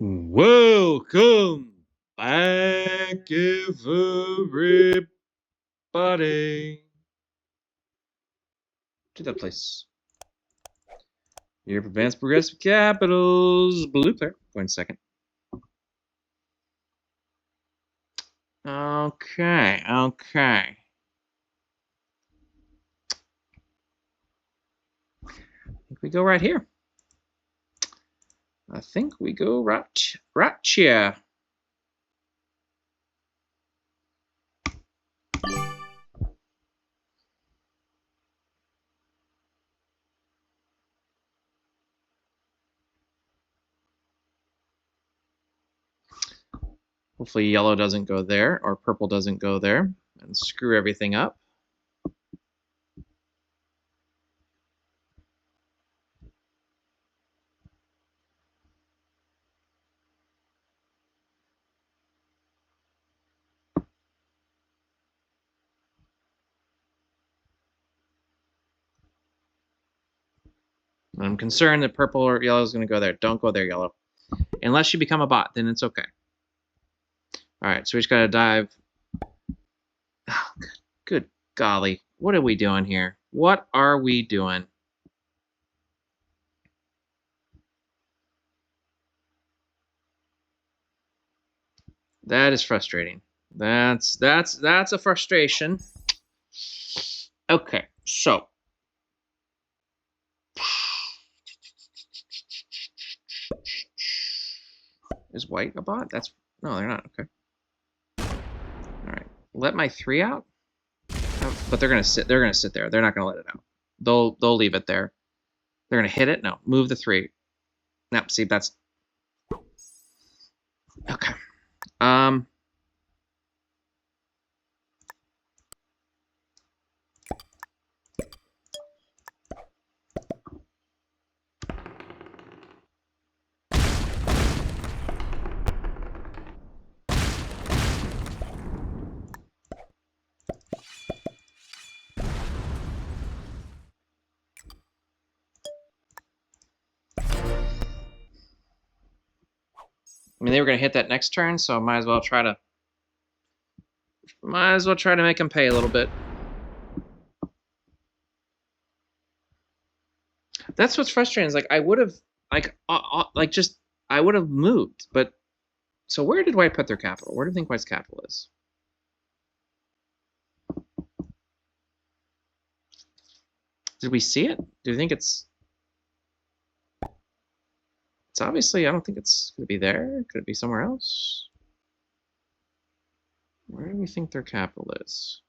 Welcome back, everybody, to that place. Here for Advanced Progressive Capitals. Blue player, going second. Okay. I think we go right here. I think we go right here. Hopefully yellow doesn't go there, or purple doesn't go there, and screw everything up. I'm concerned that purple or yellow is going to go there. Don't go there, yellow. Unless you become a bot, then it's okay. All right, so we just got to dive. Oh, good golly. What are we doing here? What are we doing? That is frustrating. That's a frustration. Okay, so is white a bot? No, they're not. Okay. All right. Let my 3 out. Oh, but they're gonna sit. They're gonna sit there. They're not gonna let it out. They'll leave it there. They're gonna hit it. No, move the 3. No, see that's okay. I mean, they were gonna hit that next turn, so I might as well try to make them pay a little bit. That's what's frustrating. Is like I would have I would have moved, but so where did white put their capital? Where do you think white's capital is? Did we see it? Do you think it's obviously, I don't think it's going to be there. Could it be somewhere else? Where do we think their capital is?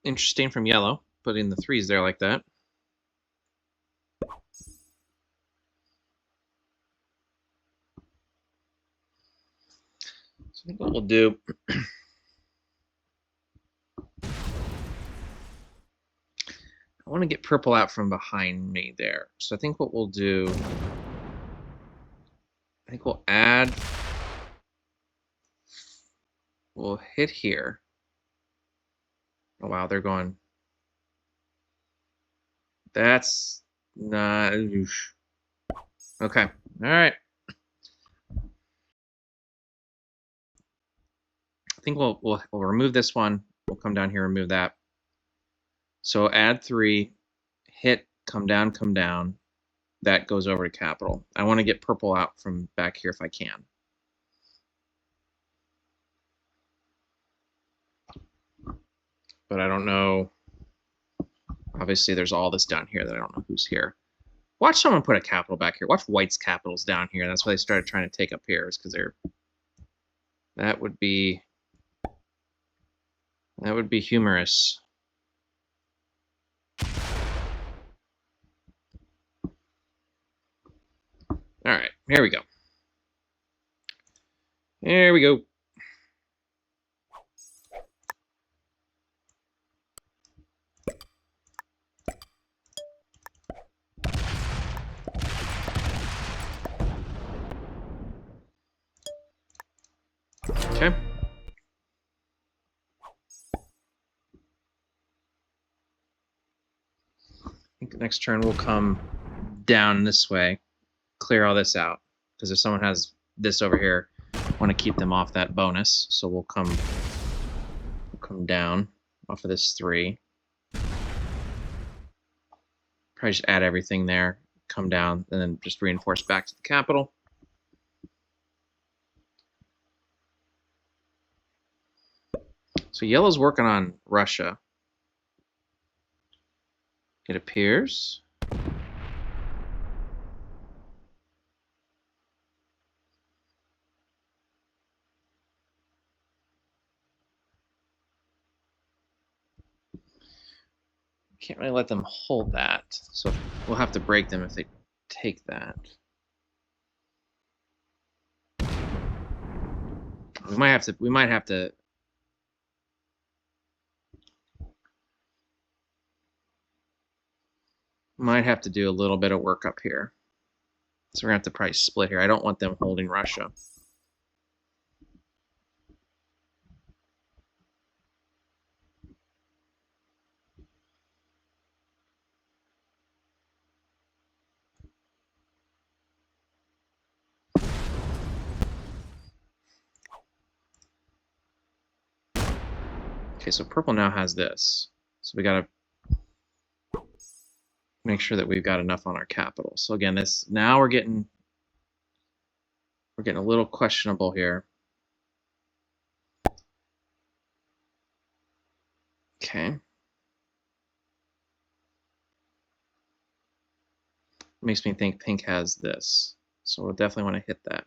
Interesting from yellow, putting the 3s there like that. So I think what we'll do I want to get purple out from behind me there. So I think what we'll do, I think we'll add, we'll hit here. Oh wow, they're going. That's not. Okay, all right. I think we'll remove this one. We'll come down here, remove that. So add 3, hit, come down. That goes over to capital. I want to get purple out from back here if I can. But I don't know. Obviously, there's all this down here that I don't know who's here. Watch someone put a capital back here. Watch white's capitals down here. That's why they started trying to take up here, is because they're. That would be humorous. All right, here we go. There we go. Okay. I think the next turn we'll come down this way, clear all this out. Because if someone has this over here, I want to keep them off that bonus. So we'll come down off of this 3. Probably just add everything there, come down, and then just reinforce back to the capital. So yellow's working on Russia. It appears. Can't really let them hold that, so we'll have to break them if they take that. We might have to do a little bit of work up here. So we're gonna have to probably split here. I don't want them holding Russia. Okay, so purple now has this. So we gotta make sure that we've got enough on our capital. So again, this now we're getting a little questionable here. Okay. Makes me think pink has this. So we'll definitely want to hit that.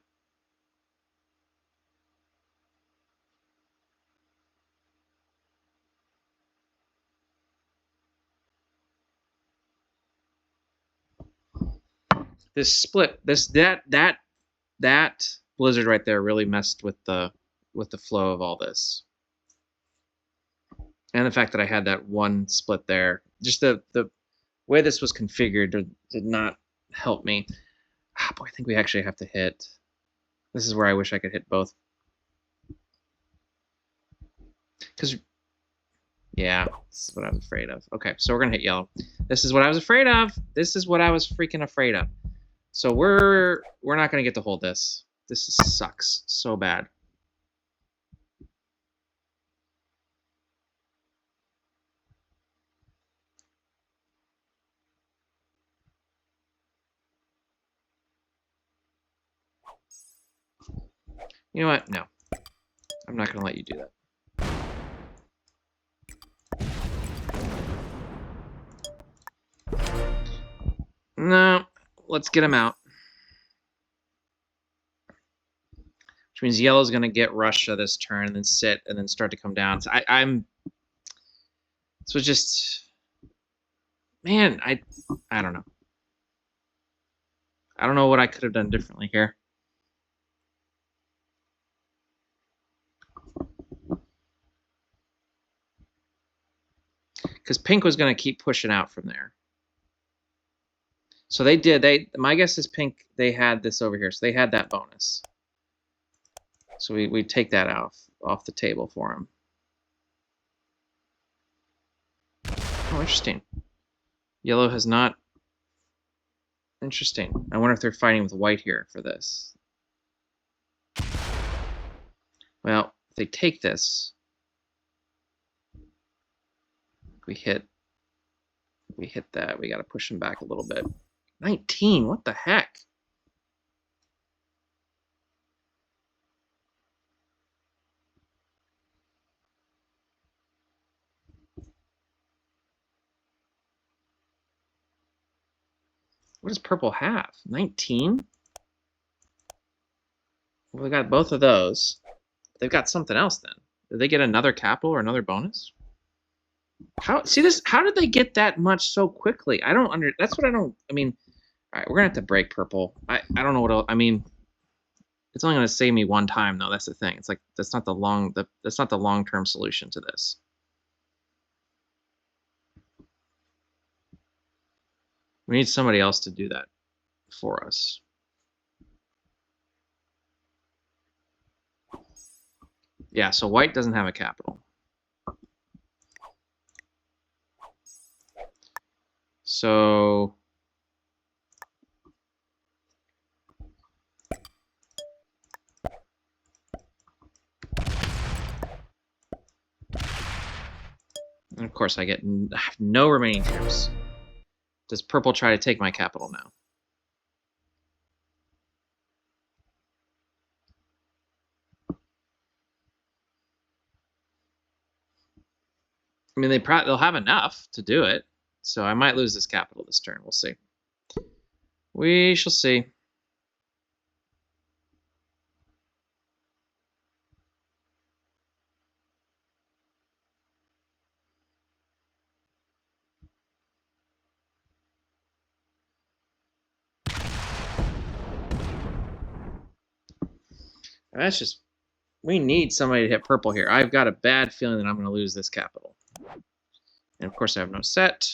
This split, that blizzard right there really messed with the flow of all this. And the fact that I had that one split there, just the way this was configured did not help me. Ah, boy, I think we actually have to hit. This is where I wish I could hit both. Because, yeah, this is what I was afraid of. Okay, so we're going to hit yellow. This is what I was afraid of. This is what I was freaking afraid of. So we're not going to get to hold this. This sucks so bad. You know what? No. I'm not going to let you do that. No, let's get him out. Which means yellow's going to get Russia this turn and then sit and then start to come down. So so just, man, I don't know. I don't know what I could have done differently here. Because pink was going to keep pushing out from there. So they did. My guess is pink, they had this over here. So they had that bonus. So we take that off the table for them. Oh, interesting. Yellow has not. Interesting. I wonder if they're fighting with white here for this. Well, if they take this, we hit that. We got to push them back a little bit. 19. What the heck? What does purple have? 19? Well, we got both of those. They've got something else then. Did they get another capital or another bonus? How did they get that much so quickly? That's what I don't. I mean, all right, we're gonna have to break purple. I don't know what else. I mean, it's only gonna save me one time though. That's the thing. It's like that's not the long-term solution to this. We need somebody else to do that for us. Yeah, so white doesn't have a capital. So and of course I get no remaining tiers. Does purple try to take my capital now? I mean, they'll have enough to do it, so I might lose this capital this turn. We'll see. We shall see. That's just, we need somebody to hit purple here. I've got a bad feeling that I'm going to lose this capital. And of course I have no set.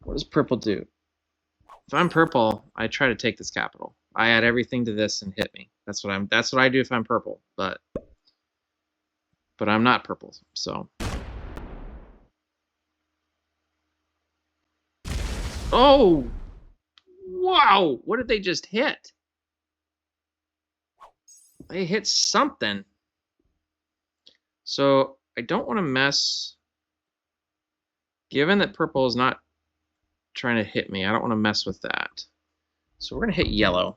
What does purple do? If I'm purple, I try to take this capital. I add everything to this and hit me. That's what I do if I'm purple, but I'm not purple, so. Oh! Wow! What did they just hit? They hit something. So I don't want to mess. Given that purple is not trying to hit me, I don't want to mess with that. So we're going to hit yellow.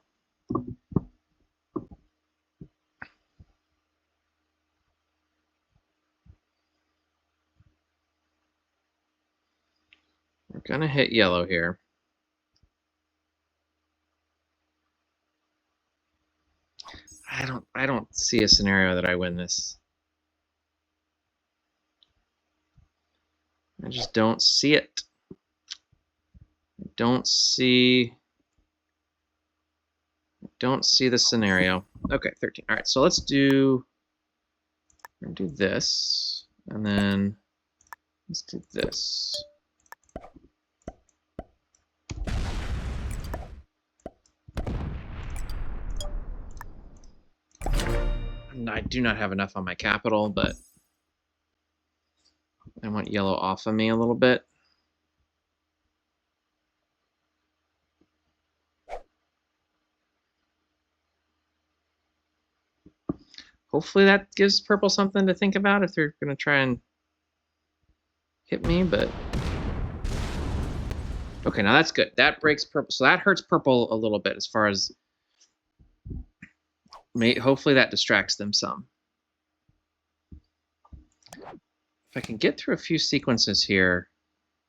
We're going to hit yellow here. I don't see a scenario that I win this. I just don't see it. Don't see the scenario. Okay, 13. All right, so let's do this, and then let's do this. I do not have enough on my capital, but I want yellow off of me a little bit. Hopefully that gives purple something to think about if they're going to try and hit me, but. Okay, now that's good. That breaks purple. So that hurts purple a little bit as far as. Hopefully that distracts them some. If I can get through a few sequences here,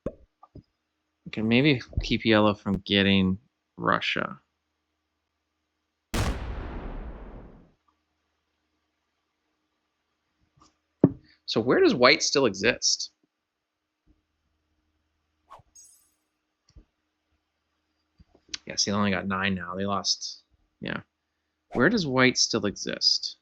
I can maybe keep yellow from getting Russia. So where does white still exist? Yeah, see, they only got 9 now. They lost. Yeah. Where does white still exist?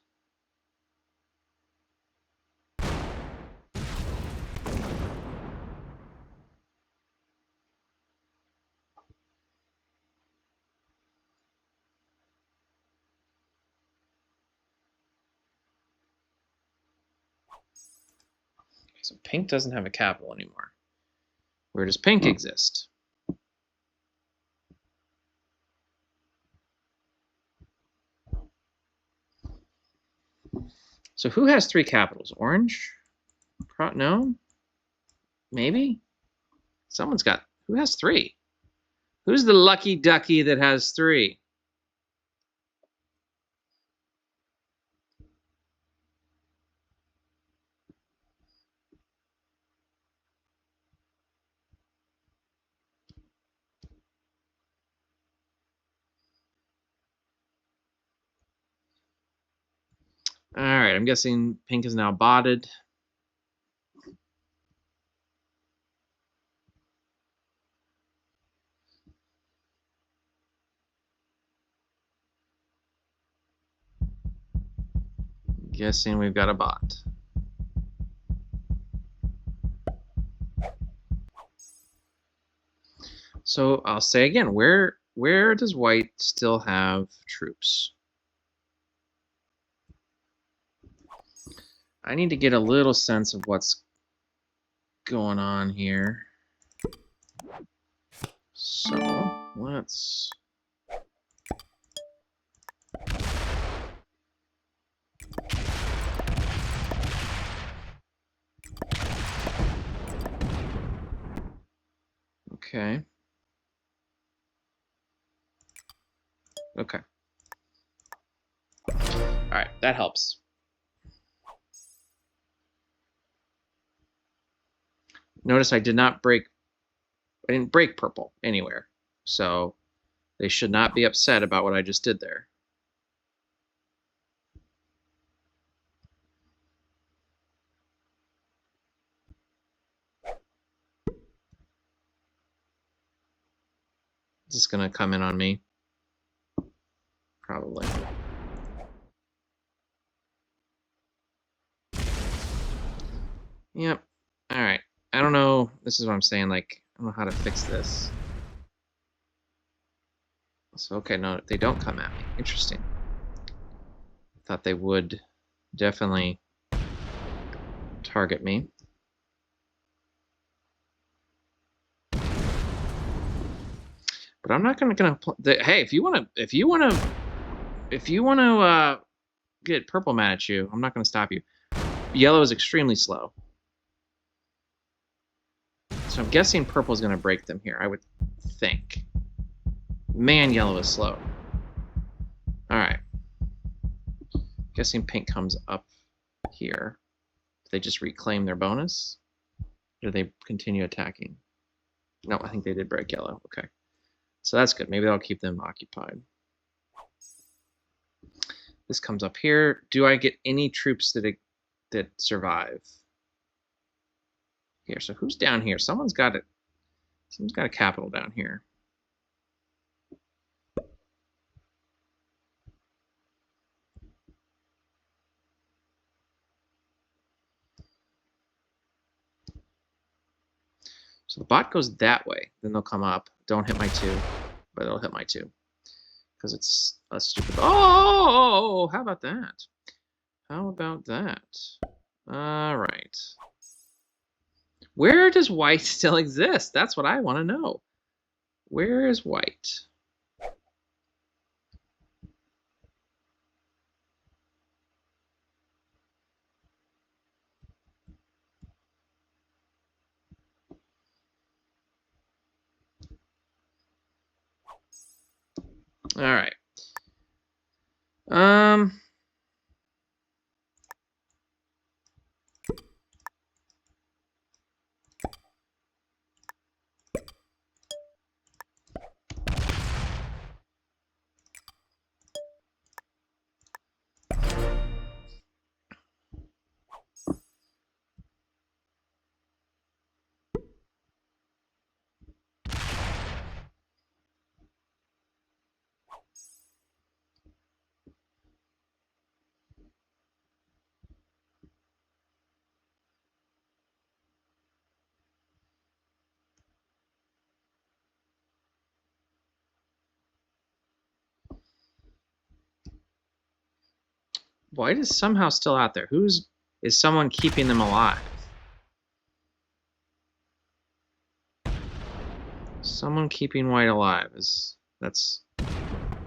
So pink doesn't have a capital anymore. Where does pink exist? So who has 3 capitals? Orange? No? Maybe? Someone's got. Who has 3? Who's the lucky ducky that has 3? All right, I'm guessing pink is now botted. Guessing we've got a bot. So I'll say again, where does white still have troops? I need to get a little sense of what's going on here. So let's okay. Okay. All right, that helps. Notice I didn't break purple anywhere. So they should not be upset about what I just did there. Is this gonna come in on me? Probably. Yep. All right. I don't know. This is what I'm saying. Like, I don't know how to fix this. So, okay, no, they don't come at me. Interesting. Thought they would definitely target me. But I'm not gonna hey, if you wanna get purple mad at you, I'm not gonna stop you. Yellow is extremely slow. So I'm guessing purple is gonna break them here, I would think. Man, yellow is slow. Alright. Guessing pink comes up here. Do they just reclaim their bonus? Or do they continue attacking? No, I think they did break yellow. Okay. So that's good. Maybe that'll keep them occupied. This comes up here. Do I get any troops that survive? Here. So who's down here? Someone's got it. Someone's got a capital down here. So the bot goes that way. Then they'll come up. Don't hit my 2, but it'll hit my 2. Because it's a stupid... Oh, how about that? How about that? All right. Where does white still exist? That's what I want to know. Where is white? All right. White is somehow still out there. Is someone keeping them alive? Someone keeping white alive that's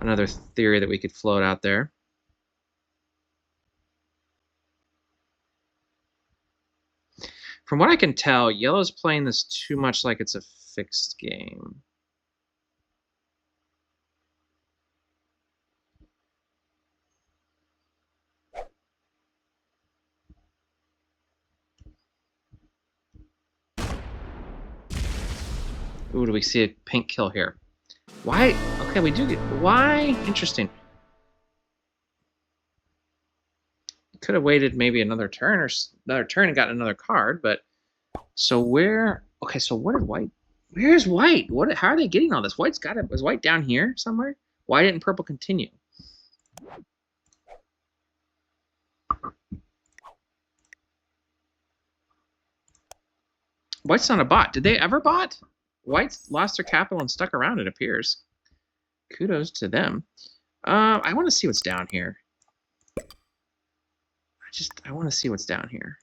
another theory that we could float out there. From what I can tell, yellow's playing this too much like it's a fixed game. Ooh, do we see a pink kill here? Why? Okay, we do get... Why? Interesting. Could have waited maybe another turn and gotten another card, but... So where... Okay, so what did white... Where's white? How are they getting all this? White's got it. Was white down here somewhere? Why didn't purple continue? White's not a bot. Did they ever bot? White's lost their capital and stuck around, it appears. Kudos to them. I want to see what's down here. I want to see what's down here.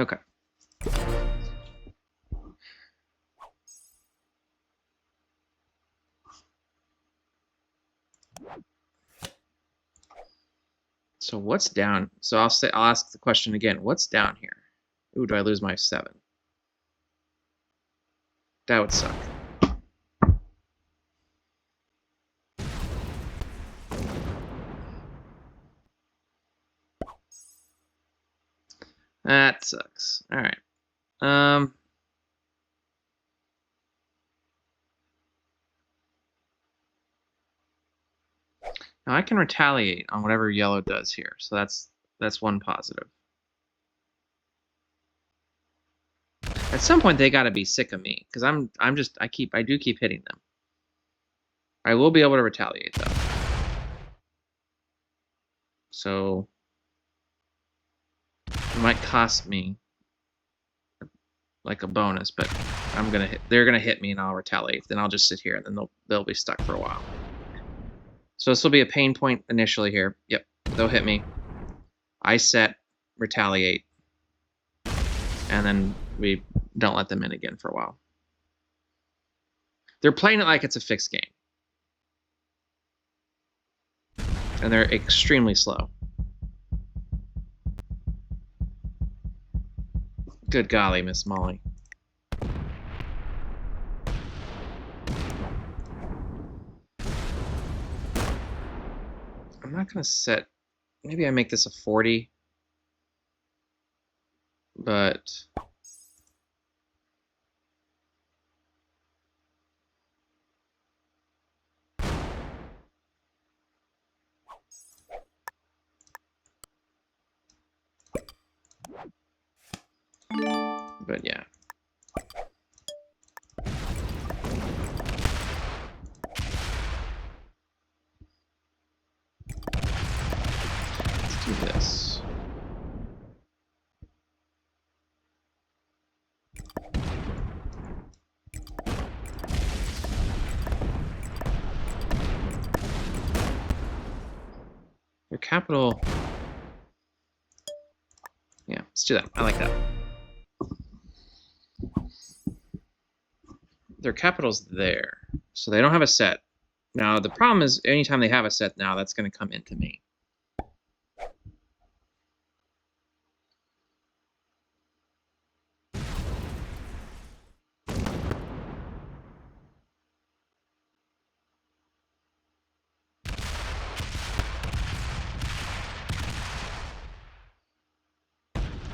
Okay. So what's down? So I'll ask the question again. What's down here? Ooh, do I lose my 7? That would suck. That sucks. All right. Now I can retaliate on whatever yellow does here, so that's one positive. At some point they got to be sick of me because I do keep hitting them. I will be able to retaliate though. So it might cost me like a bonus, but they're gonna hit me and I'll retaliate. Then I'll just sit here and then they'll be stuck for a while. So this will be a pain point initially here. Yep, they'll hit me. I set, retaliate, and then we don't let them in again for a while. They're playing it like it's a fixed game. And they're extremely slow. Good golly, Miss Molly. I'm not going to set... Maybe I make this a 40. But... But yeah. Let's do this. Your capital... Yeah, let's do that. I like that. Their capital's there, so they don't have a set. Now, the problem is anytime they have a set now, that's going to come into me.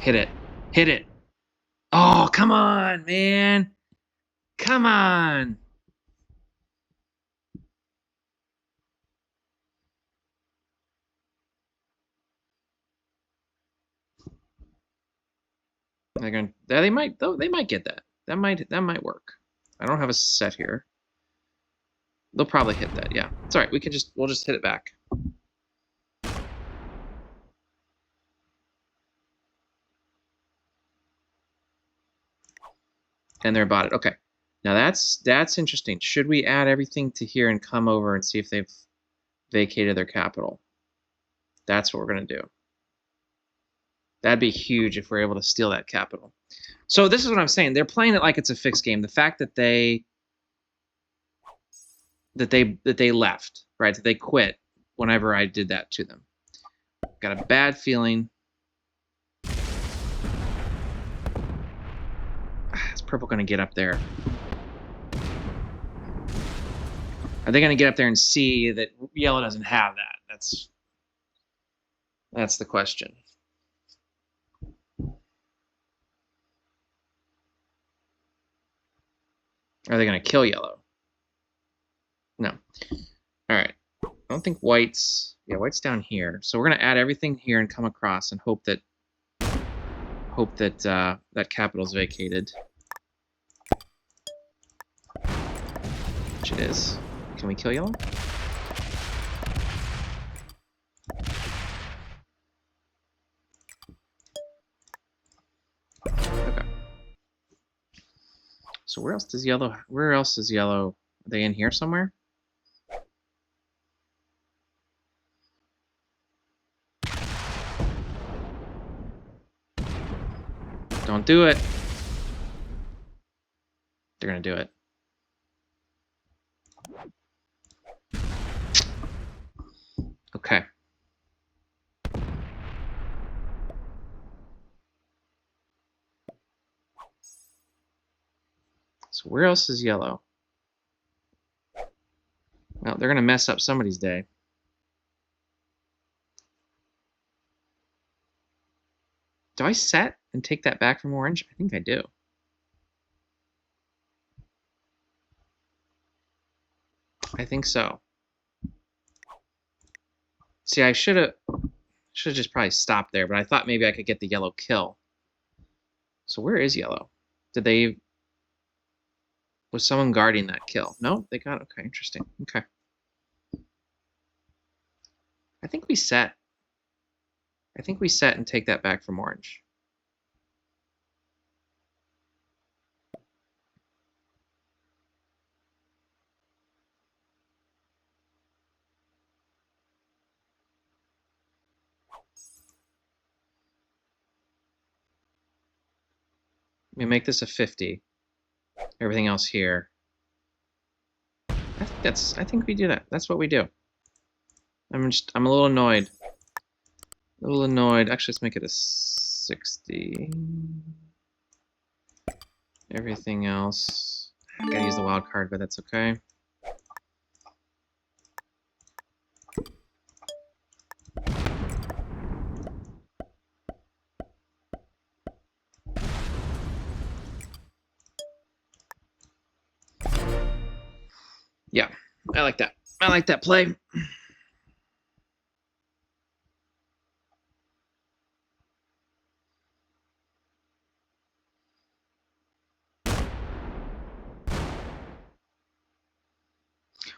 Hit it. Hit it. Oh, come on, man. Come on. They're going. They might though. They might get that. That might work. I don't have a set here. They'll probably hit that. Yeah, it's all right. We'll just hit it back. And they're bought it. Okay. Now that's interesting. Should we add everything to here and come over and see if they've vacated their capital? That's what we're going to do. That'd be huge if we're able to steal that capital. So this is what I'm saying. They're playing it like it's a fixed game. The fact that they left, right? That they quit whenever I did that to them. Got a bad feeling. Is purple going to get up there? Are they going to get up there and see that yellow doesn't have that? That's the question. Are they going to kill yellow? No. All right. I don't think white's... Yeah, white's down here. So we're going to add everything here and come across and hope that that capital's vacated. Which it is. Can we kill yellow? So where else does yellow? Where else is yellow? Are they in here somewhere? Don't do it. They're gonna do it. Okay. So where else is yellow? Well, they're gonna mess up somebody's day. Do I set and take that back from orange? I think I do. I think so. See, I should have just probably stopped there, but I thought maybe I could get the yellow kill. So where is yellow? Did they... Was someone guarding that kill? No, they got... Okay, interesting. Okay. I think we set. I think we set and take that back from orange. We make this a 50. Everything else here. I think we do that. That's what we do. I'm a little annoyed. A little annoyed. Actually, let's make it a 60. Everything else. I gotta use the wild card, but that's okay. Yeah, I like that. I like that play.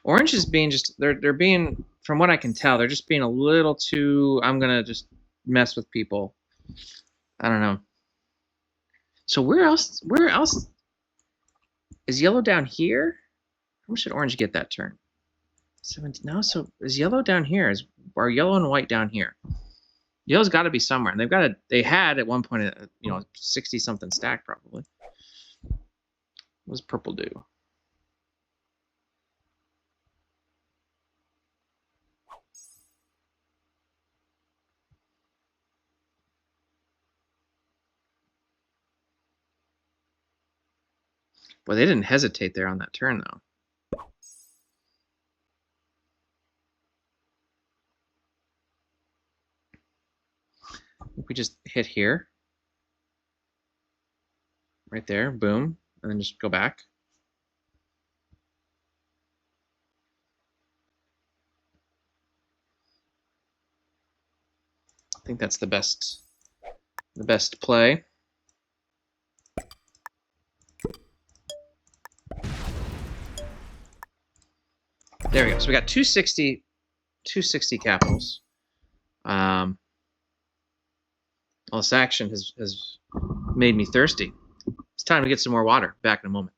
Orange is being they're being, from what I can tell, they're just being a little too, I'm gonna just mess with people. I don't know. So where else is yellow down here? How much did orange get that turn? 17. No, so is yellow down here? Are yellow and white down here? Yellow's got to be somewhere, and they had at one point a 60 something stack probably. What does purple do? Boy, they didn't hesitate there on that turn though. We just hit here, right there, boom, and then just go back. I think that's the best play. There we go. So we got 260 capitals. Well, this action has made me thirsty. It's time to get some more water. Back in a moment.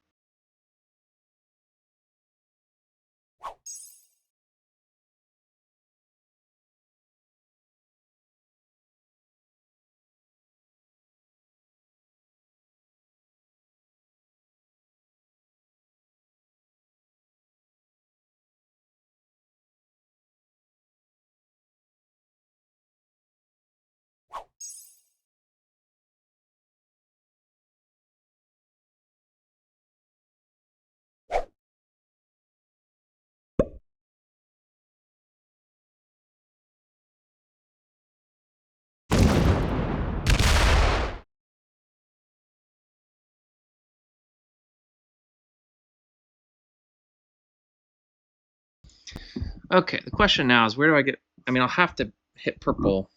Okay, the question now is where do I get... I mean, I'll have to hit purple.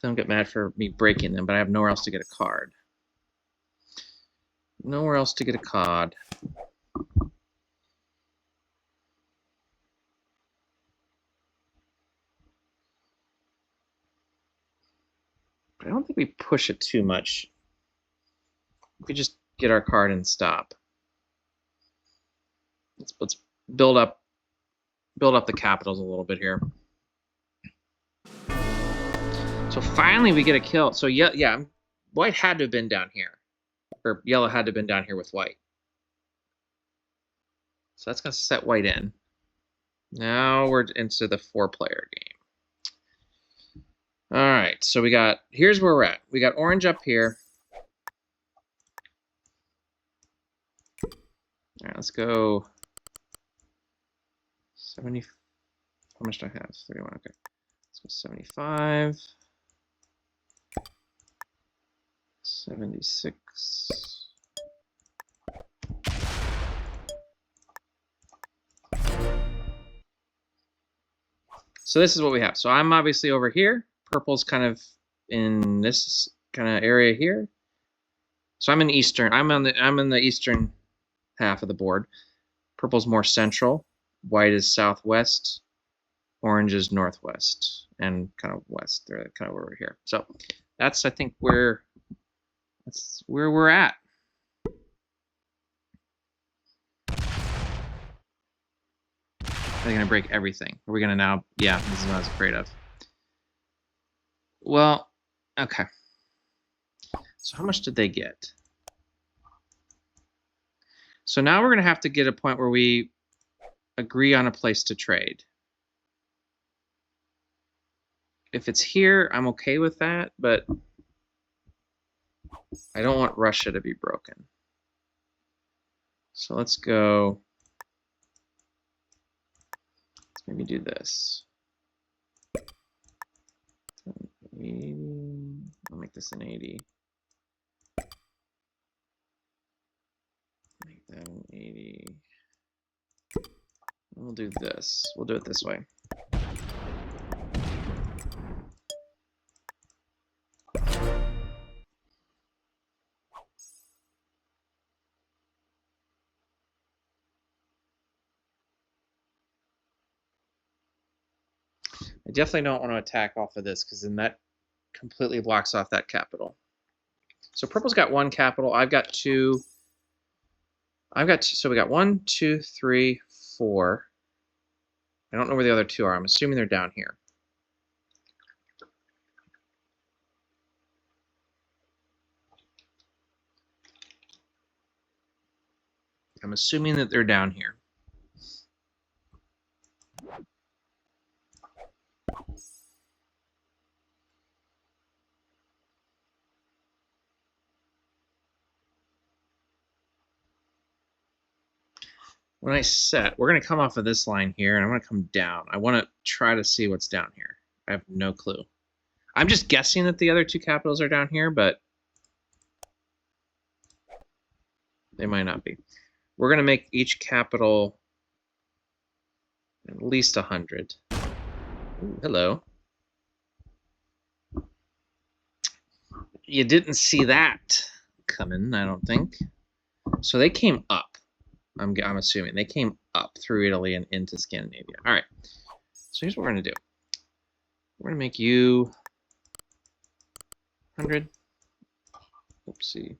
Don't get mad for me breaking them, but I have nowhere else to get a card. Nowhere else to get a card. I don't think we push it too much. We just get our card and stop. Let's build up the capitals a little bit here. So finally we get a kill. So yeah, white had to have been down here. Or yellow had to have been down here with white. So that's going to set white in. Now we're into the 4-player game. All right, so here's where we're at. We got orange up here. All right, let's go 70. How much do I have? 31, okay. Let's go 75. 76. So this is what we have. So I'm obviously over here. Purple's kind of in this kind of area here. So I'm in eastern. I'm in the eastern half of the board. Purple's more central. White is southwest. Orange is northwest and kind of west. They're kind of over here. So that's, I think, that's where we're at. Are they going to break everything? Are we going to now? Yeah, this is what I was afraid of. Well, okay. So how much did they get? So now we're going to have to get a point where we agree on a place to trade. If it's here, I'm okay with that, but I don't want Russia to be broken. So let's go. Let's maybe do this. 80. I'll make this an 80. Make that an 80. We'll do this. We'll do it this way. I definitely don't want to attack off of this because then that completely blocks off that capital. So purple's got 1 capital. I've got 2. So we got 1, 2, 3, 4. I don't know where the other 2 are. I'm assuming they're down here. I'm assuming that they're down here. When I set, we're going to come off of this line here, and I'm going to come down. I want to try to see what's down here. I have no clue. I'm just guessing that the other 2 capitals are down here, but they might not be. We're going to make each capital at least 100. Ooh, hello. You didn't see that coming, I don't think. So they came up. I'm assuming they came up through Italy and into Scandinavia. All right. So here's what we're going to do. We're going to make you 100. Oopsie.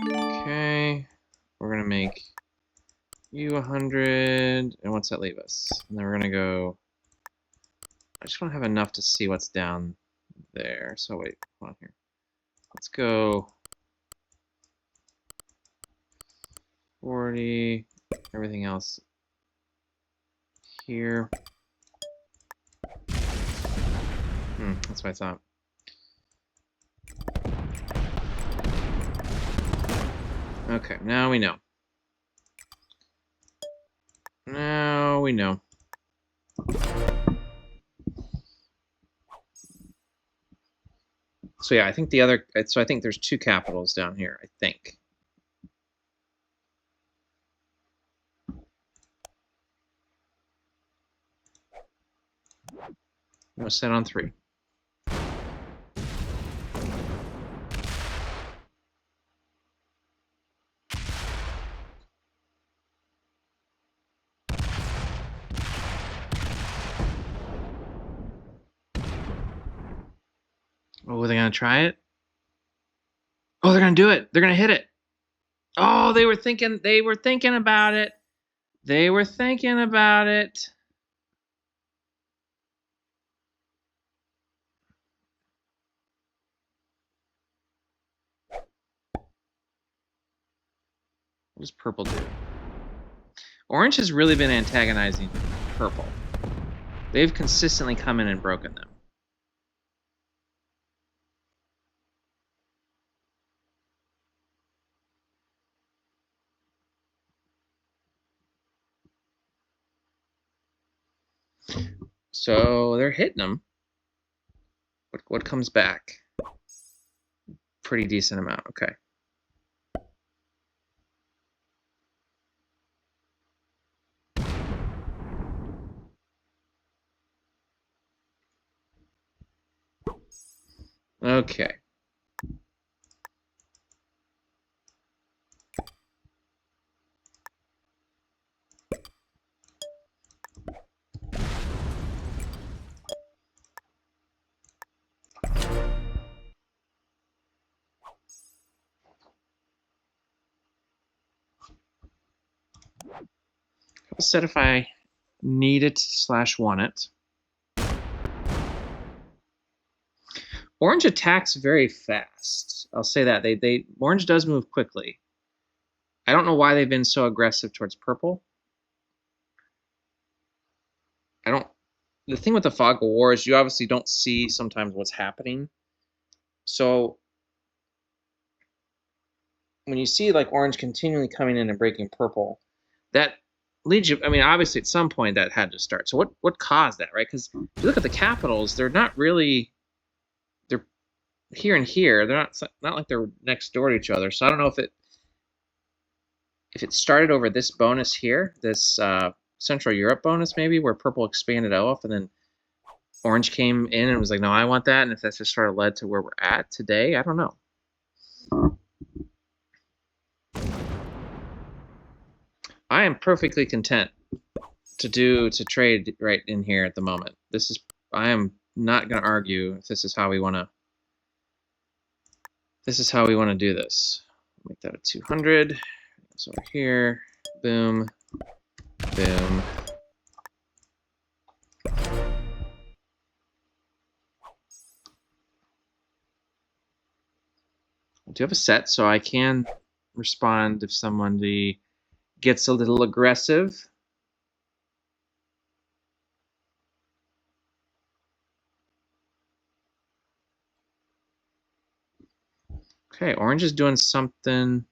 Okay. We're going to make you 100. And what's that leave us? And then we're going to go. I just want to have enough to see what's down there. So wait, hold on here. Let's go 40, everything else here. That's what I thought. Okay, now we know. Now we know. So yeah, I think I think there's 2 capitals down here, I think. I'm going to set on 3. Oh, are they going to try it? Oh, they're gonna do it. They're gonna hit it. Oh, they were thinking about it. They were thinking about it. What does purple do? Orange has really been antagonizing purple. They've consistently come in and broken them. So they're hitting them. What comes back? Pretty decent amount. Okay. Okay. Set if I need it / want it. Orange attacks very fast. I'll say that. Orange does move quickly. I don't know why they've been so aggressive towards purple. The thing with the Fog of War is you obviously don't see sometimes what's happening. So when you see like orange continually coming in and breaking purple, that leads you, I mean, obviously at some point that had to start. So what caused that, right? Because if you look at the capitals, they're not really, they're here and here. They're not like they're next door to each other. So I don't know if it started over this bonus here, this Central Europe bonus maybe, where purple expanded off and then orange came in and was like, no, I want that. And if that's just sort of led to where we're at today, I don't know. I am perfectly content to trade right in here at the moment. I am not going to argue if this is how we want to do this. Make that a 200. So here, boom, boom. I do have a set, so I can respond if somebody gets a little aggressive. Okay, orange is doing something.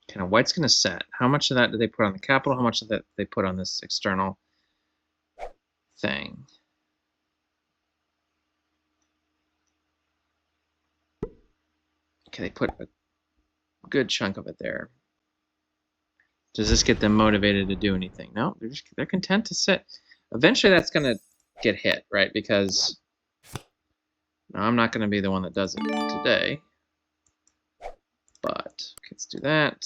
Kind of white's going to set. How much of that do they put on the capital? How much of that they put on this external thing? Okay, they put a good chunk of it there. Does this get them motivated to do anything? No, they're content to sit. Eventually that's going to get hit, right? Because now I'm not going to be the one that does it today. But let's do that.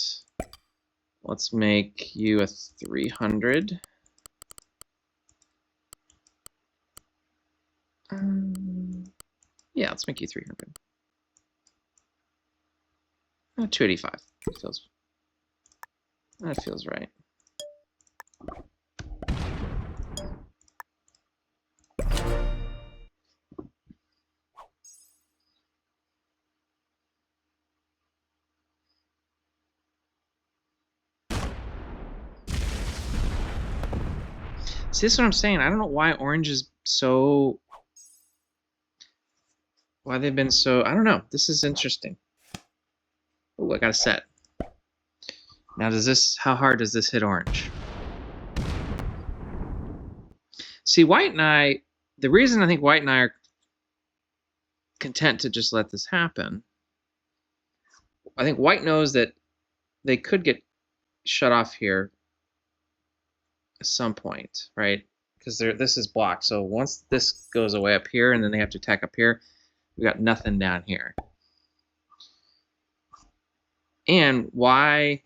Let's make you a 300. Yeah, let's make you 300. 285. That feels right. See, this is what I'm saying. I don't know why orange is so... Why they've been so... I don't know. This is interesting. Oh, I got a set. Now, how hard does this hit orange? See, white and I... The reason I think white and I are content to just let this happen I think white knows that they could get shut off here at some point, right? Because this is blocked. So once this goes away up here and then they have to attack up here, we got nothing down here. And why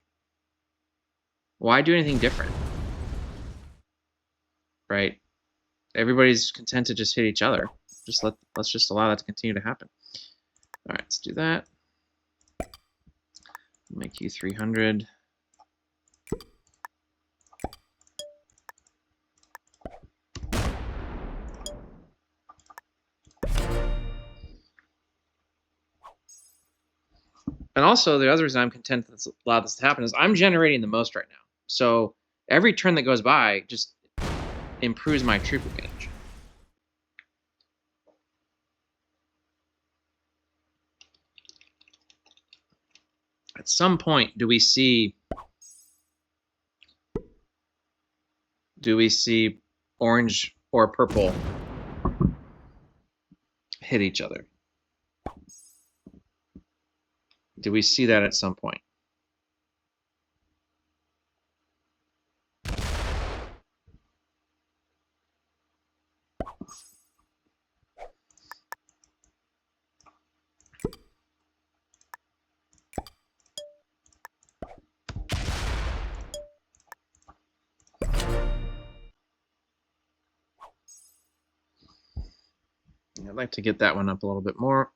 do anything different? Right? Everybody's content to just hit each other. Let's just allow that to continue to happen. All right, let's do that. Make you 300. And also, the other reason I'm content that's allowed this to happen is I'm generating the most right now. So every turn that goes by just improves my troop advantage. At some point, do we see orange or purple hit each other? Do we see that at some point? I'd like to get that one up a little bit more.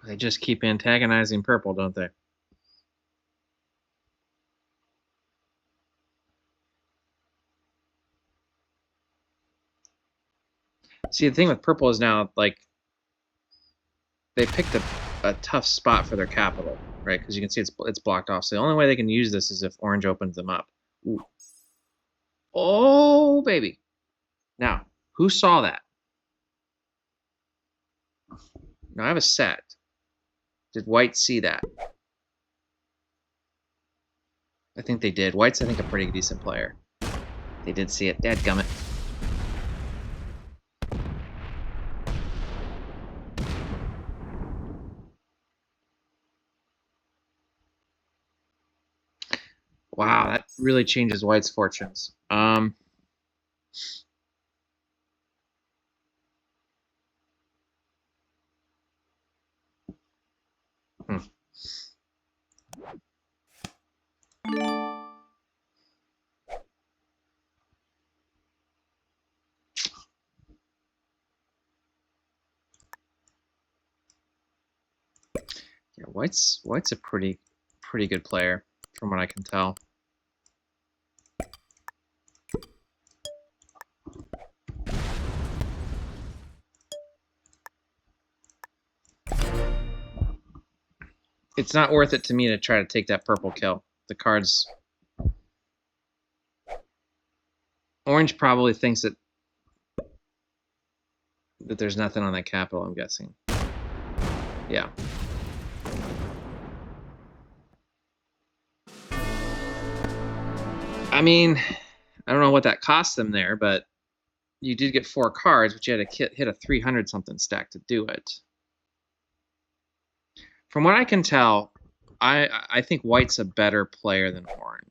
They just keep antagonizing purple, don't they? See, the thing with purple is now, like, they picked a tough spot for their capital, right? Because you can see it's blocked off. So the only way they can use this is if orange opens them up. Ooh. Oh, baby. Now, who saw that? Now, I have a set. Did white see that? I think they did. White's, I think, a pretty decent player. They did see it. Dadgummit. Wow, that really changes white's fortunes. Yeah, white's a pretty good player from what I can tell. It's not worth it to me to try to take that purple kill. The cards. Orange probably thinks that there's nothing on that capital, I'm guessing. Yeah. I mean, I don't know what that cost them there, but you did get 4 cards, but you had to hit a 300 something stack to do it. From what I can tell, I think white's a better player than orange.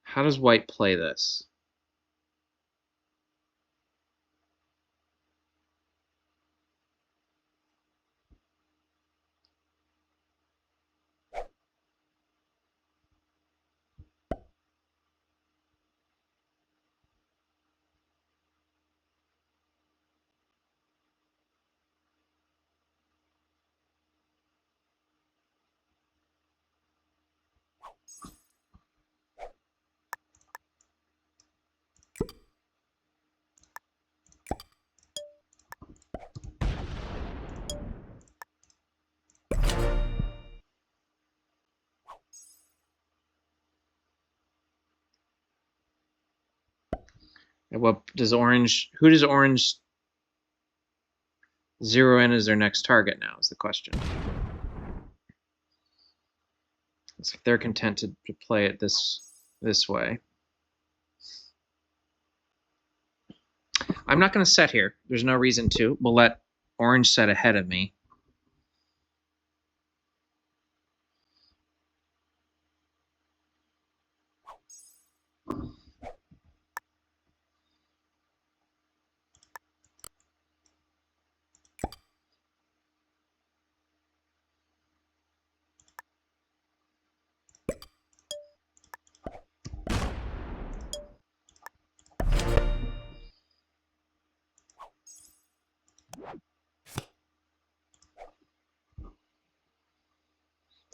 How does white play this? And what does orange? Who does orange zero in as their next target now? Is the question. Looks like they're content to play it this way. I'm not going to set here. There's no reason to. We'll let orange set ahead of me.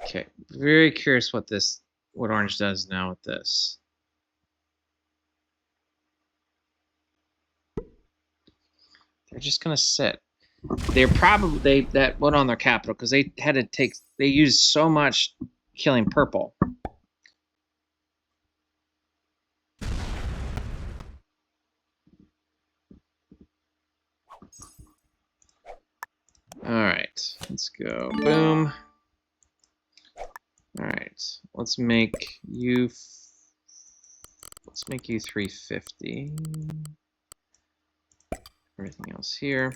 Okay, very curious what orange does now with this. They're just gonna sit. They're probably that went on their capital because they had to take. They used so much killing purple. All right, let's go. Boom. All right, let's make you 350. Everything else here.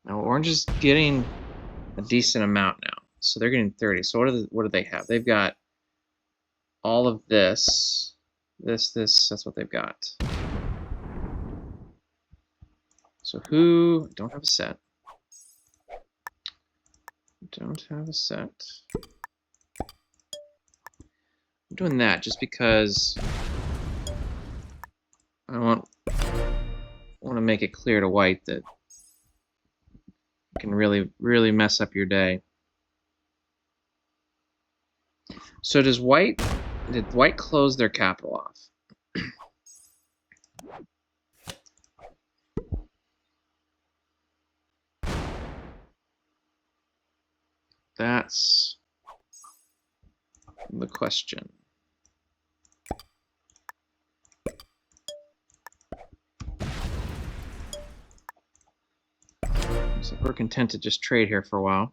Now orange is getting a decent amount now, so they're getting 30. So what do they have? They've got all of this. That's what they've got. So who don't have a set? Don't have a set. I'm doing that just because I want to make it clear to white that it can really mess up your day. So did white close their capital off? That's the question. Looks like we're content to just trade here for a while.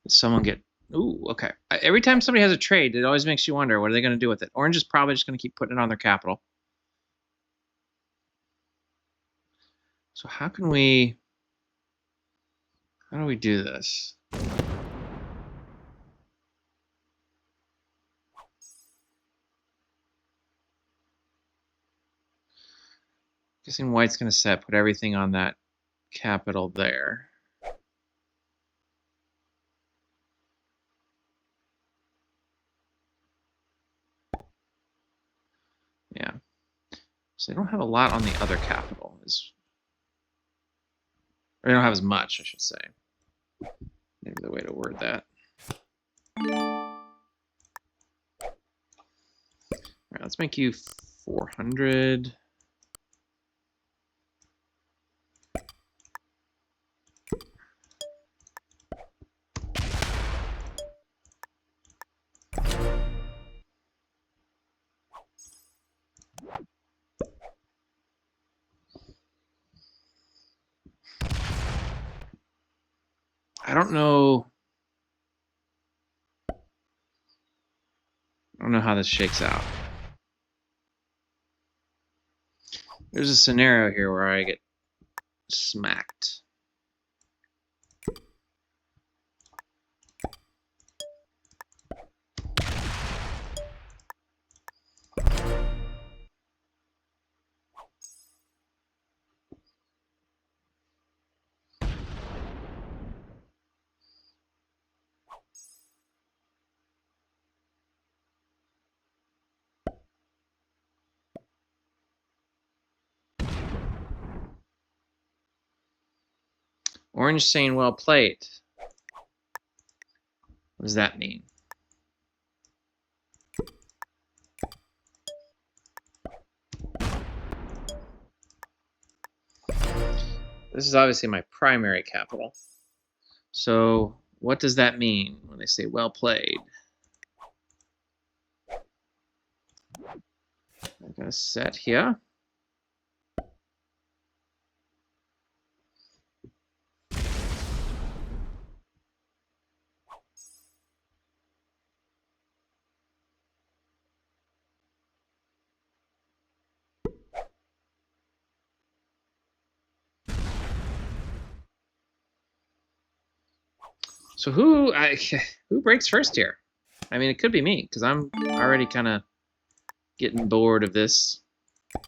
Did someone get... Ooh, okay. Every time somebody has a trade, it always makes you wonder, what are they going to do with it? Orange is probably just going to keep putting it on their capital. So how do we do this? Guessing white's going to put everything on that capital there. Yeah. So they don't have a lot on the other capital. Or they don't have as much, I should say. Maybe the way to word that. All right, let's make you 400. I don't know how this shakes out. There's a scenario here where I get smacked. Orange saying well played. What does that mean? This is obviously my primary capital. So what does that mean when they say well played? I'm going to set here. So who breaks first here? I mean, it could be me because I'm already kind of getting bored of this. Let's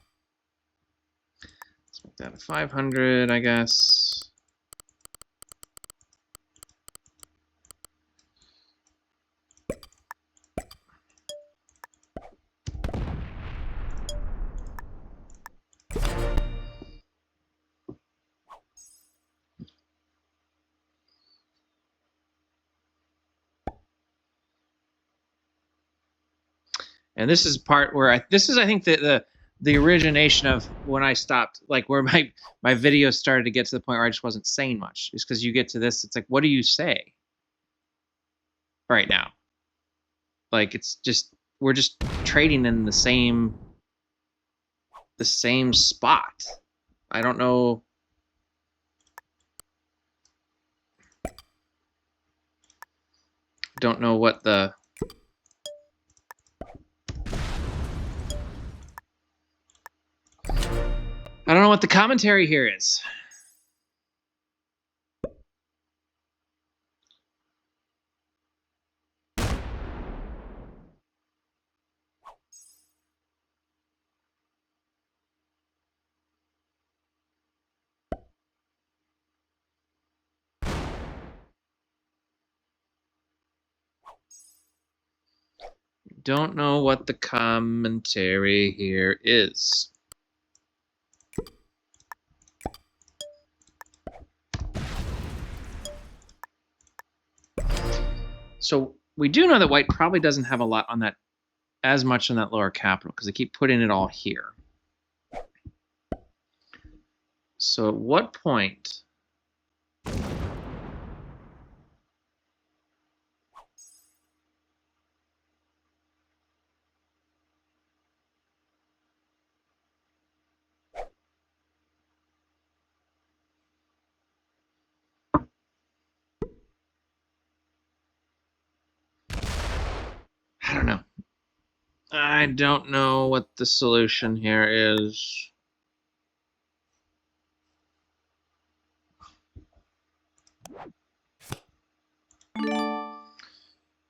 make that a 500, I guess. And this is part where I think the origination of when I stopped, like where my videos started to get to the point where I just wasn't saying much. Is because you get to this, it's like, what do you say right now? Like it's just we're just trading in the same spot. I don't know. Don't know what the I don't know what the commentary here is. Don't know what the commentary here is. So we do know that white probably doesn't have a lot on that, as much on that lower capital, because they keep putting it all here. So at what point? I don't know. I don't know what the solution here is.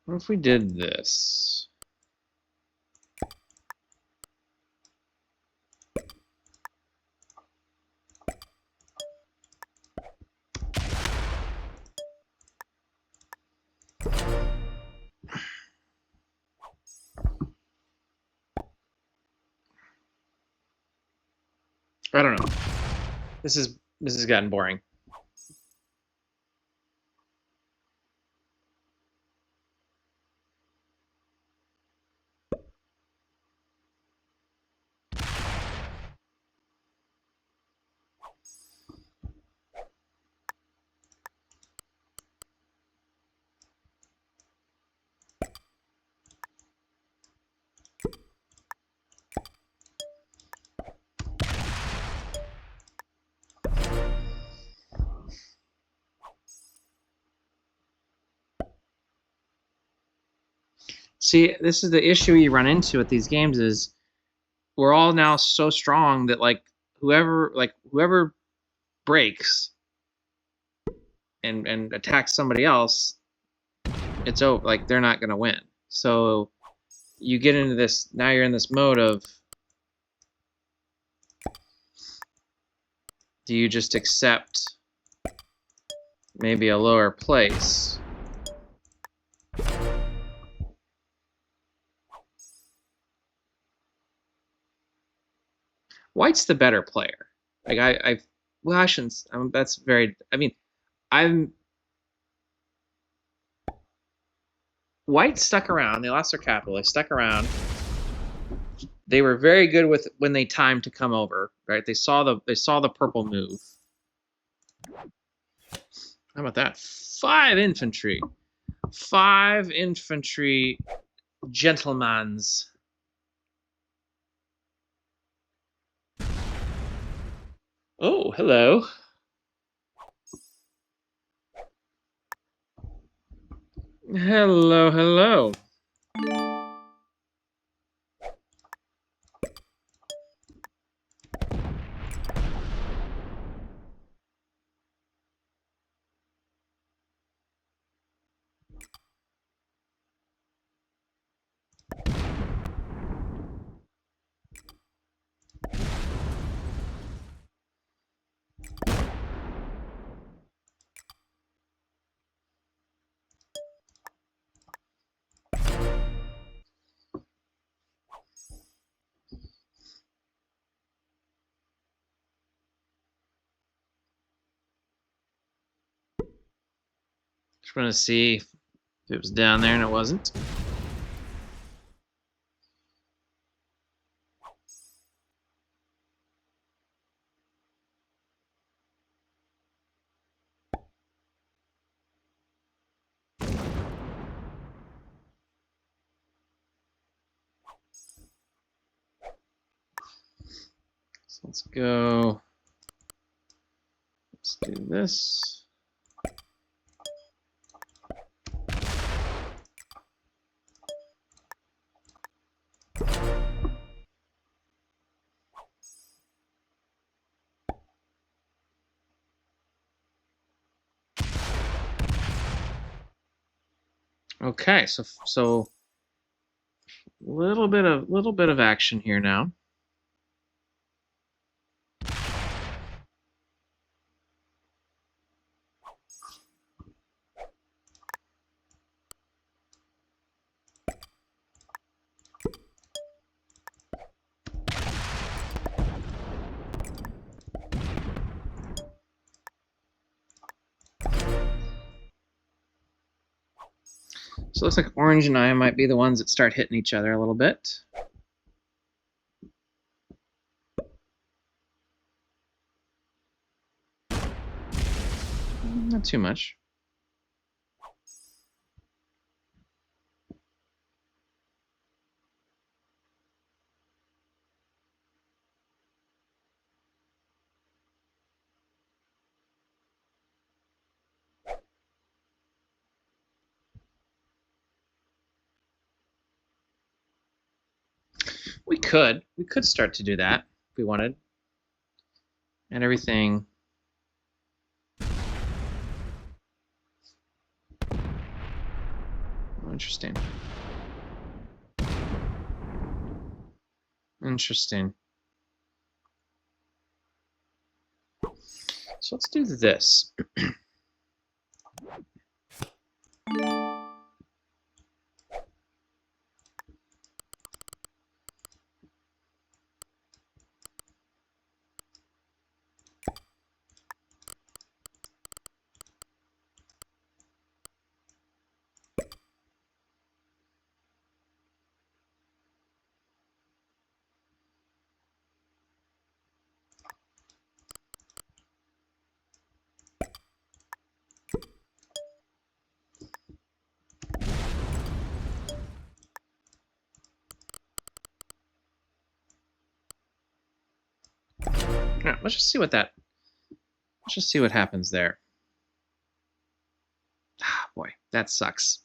What if we did this? I don't know. This has gotten boring. See, this is the issue you run into with these games is we're all now so strong that whoever breaks and attacks somebody else, it's over. Like they're not gonna win. So you get into this, now you're in this mode of, do you just accept maybe a lower place? White's the better player. Like well, I shouldn't. That's very. I mean, White stuck around. They lost their capital. They stuck around. They were very good with when they timed to come over. Right? They saw the purple move. How about that? 5 infantry. 5 infantry gentlemans. Oh, hello. Hello, hello. Just want to see if it was down there, and it wasn't. So let's go. Let's do this. Okay, so little bit of action here now. So it looks like orange and I might be the ones that start hitting each other a little bit. Not too much. We could start to do that if we wanted. And everything. Oh, interesting. Interesting. So let's do this. Yeah, let's just see what happens there. Ah, boy, that sucks.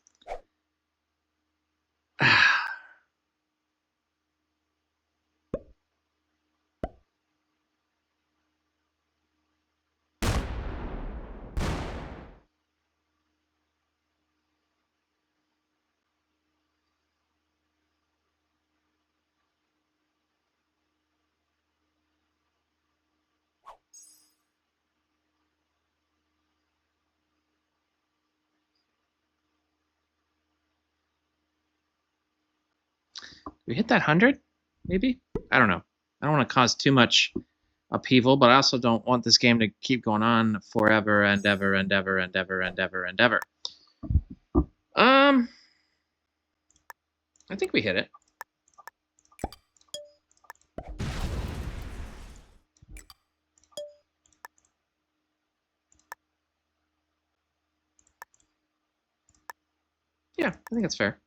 We hit that 100? Maybe? I don't know. I don't want to cause too much upheaval, but I also don't want this game to keep going on forever and ever and ever and ever and ever and ever. I think we hit it. Yeah, I think that's fair.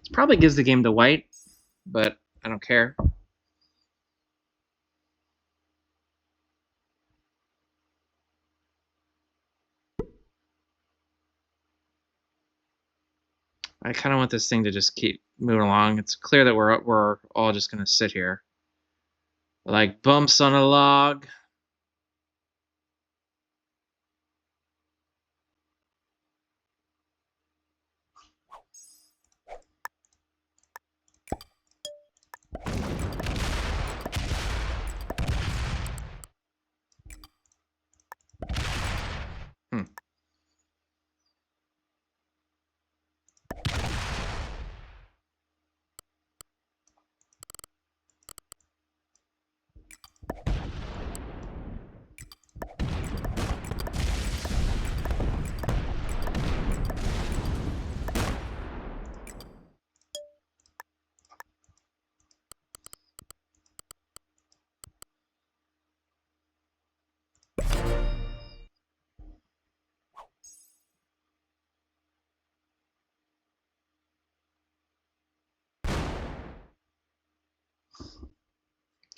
It probably gives the game to white, but I don't care. I kind of want this thing to just keep moving along. It's clear that we're all just gonna sit here like bumps on a log.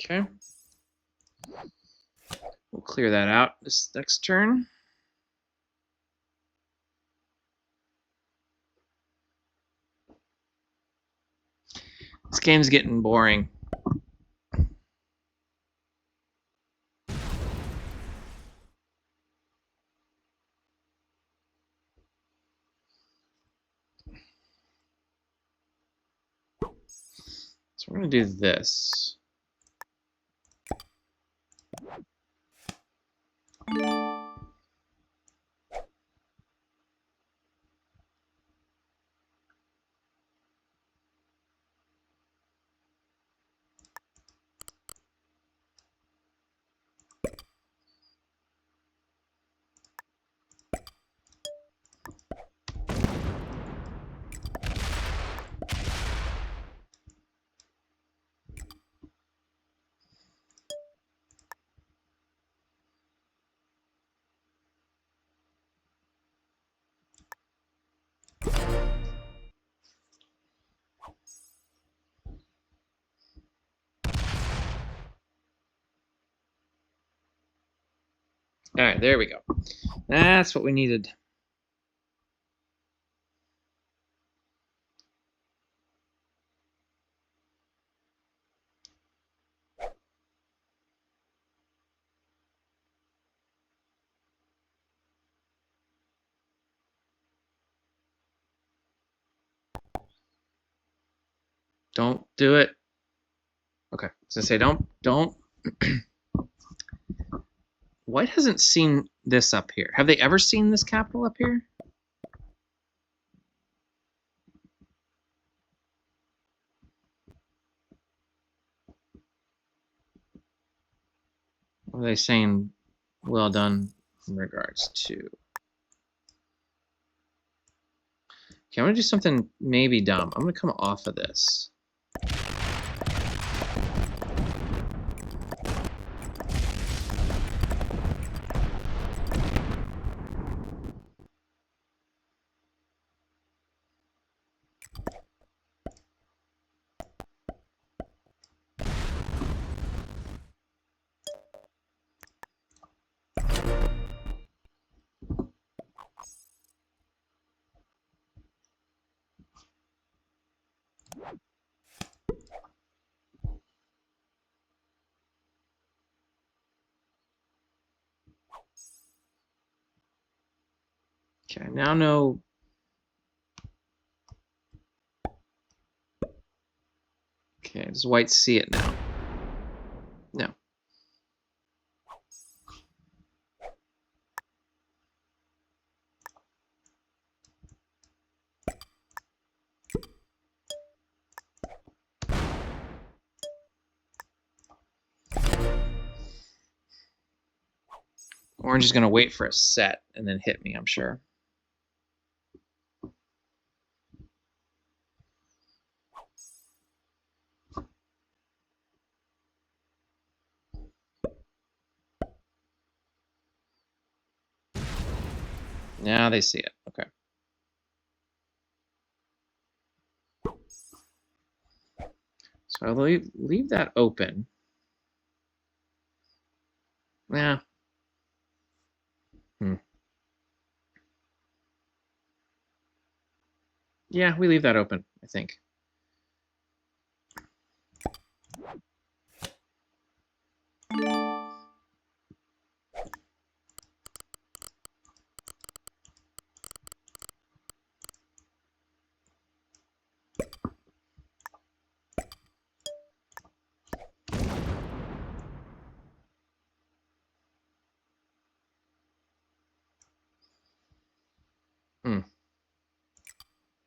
Okay. We'll clear that out this next turn. This game's getting boring. So we're going to do this. All right, there we go. That's what we needed. Don't do it. Okay, so say don't. White hasn't seen this up here. Have they ever seen this capital up here? Or are they saying, well done in regards to? Okay, I'm gonna do something maybe dumb. I'm gonna come off of this. Okay, I now know. Okay, does white see it now? No. Orange is going to wait for a set and then hit me, I'm sure. Now they see it. Okay. So I'll leave that open. Yeah. Yeah, we leave that open, I think.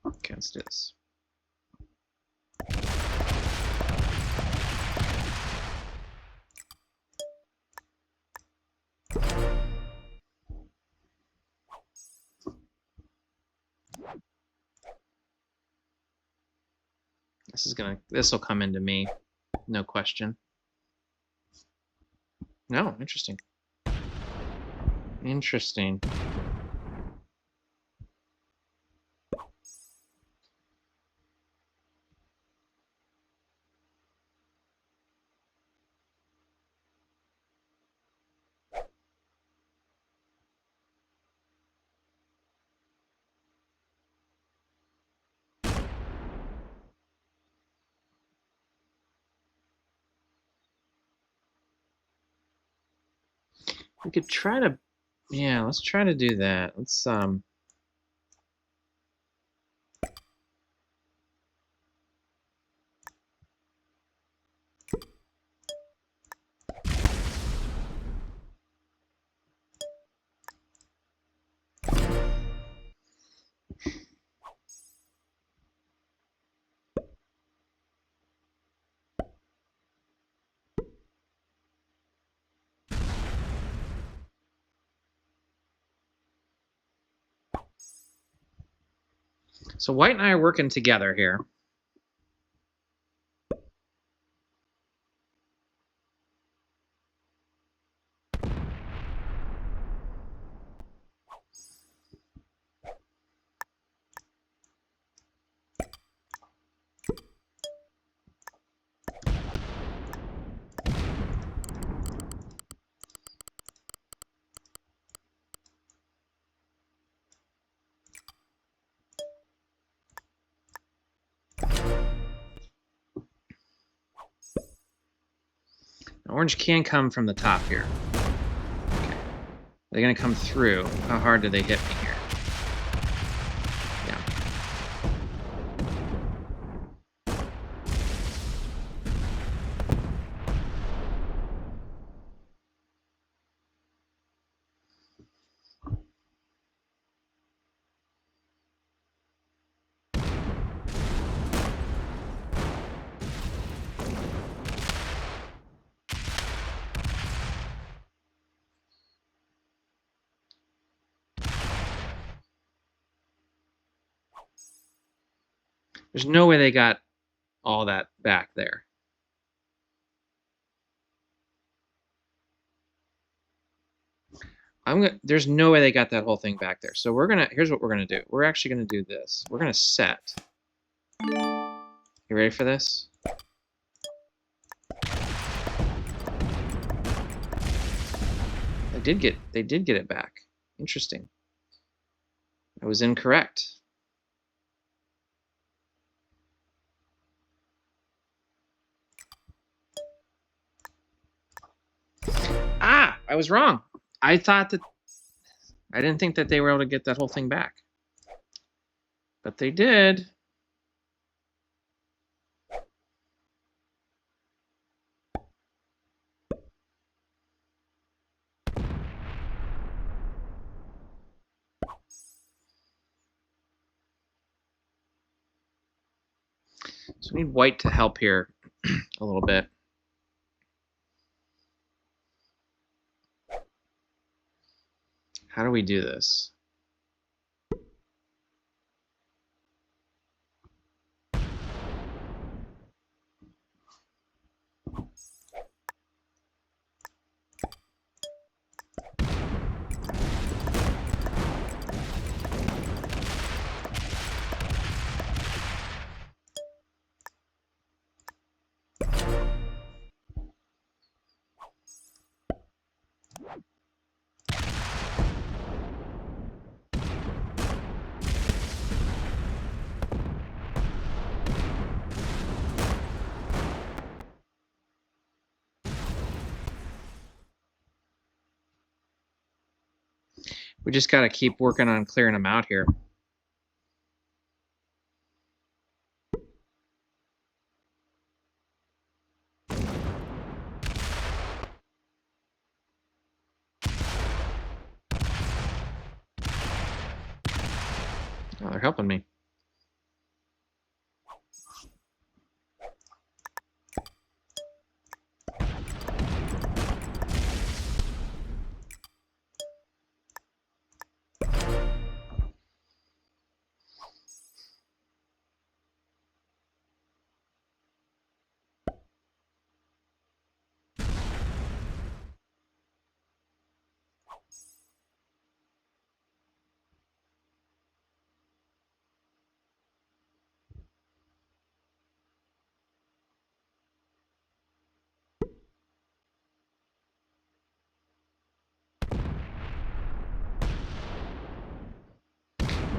Okay, let's do this. This will come into me, no question. No, interesting. Interesting. We could try to, yeah, let's try to do that. Let's so white and I are working together here. Orange can come from the top here. Okay. They're going to come through. How hard do they hit me here? Yeah. There's no way they got all that back there. There's no way they got that whole thing back there. So here's what we're gonna do. We're actually gonna do this. We're gonna set. You ready for this? They did get it back. Interesting. I was incorrect. Ah, I was wrong. I thought that I didn't think that they were able to get that whole thing back. But they did. So we need white to help here a little bit. How do we do this? We just got to keep working on clearing them out here. Oh, they're helping me.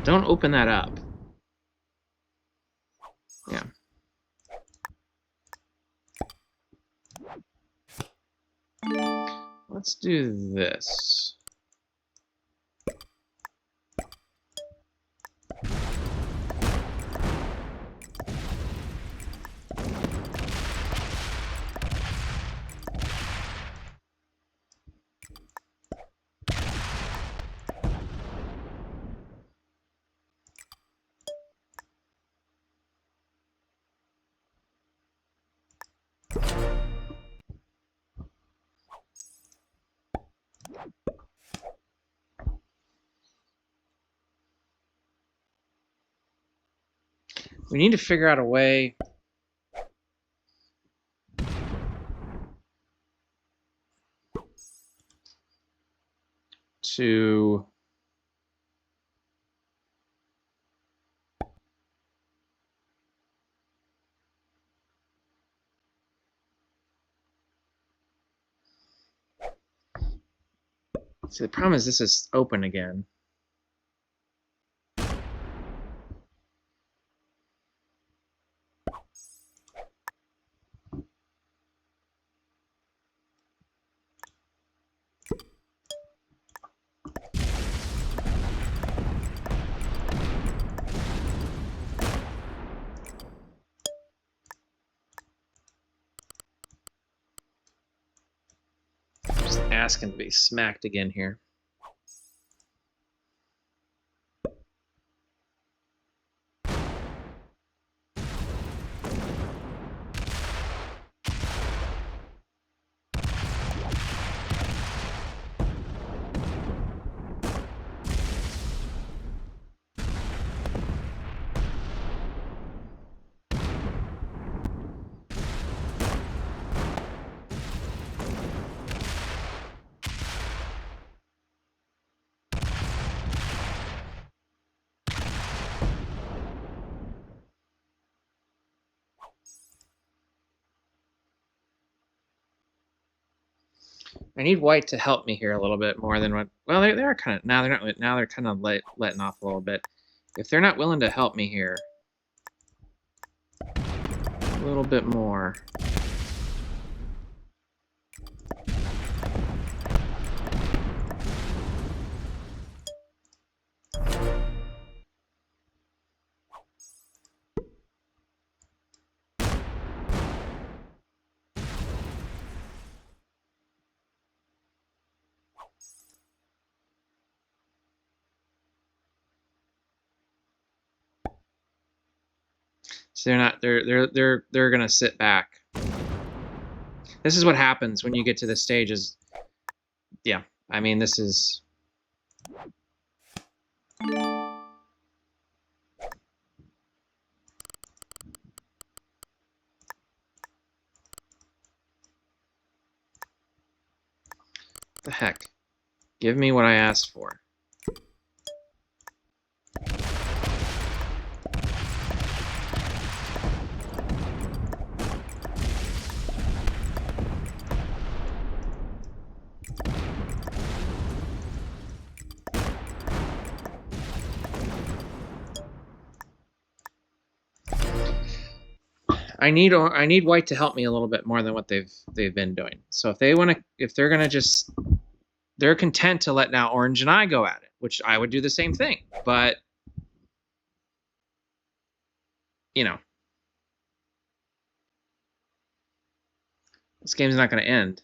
Don't open that up. Yeah. Let's do this. We need to figure out a way to see, the problem is this is open again. Just asking to be smacked again here. I need white to help me here a little bit more than what. Well, they are kind of now. They're not. Now they're kind of letting off a little bit. If they're not willing to help me here, a little bit more. So they're gonna sit back. This is what happens when you get to this stage. Is yeah. I mean, this is. The heck? Give me what I asked for. I need white to help me a little bit more than what they've been doing. So if they're gonna just, they're content to let now orange and I go at it, which I would do the same thing. But you know, this game's not gonna end.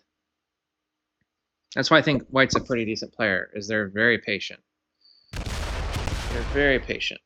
That's why I think white's a pretty decent player. Is they're very patient. They're very patient.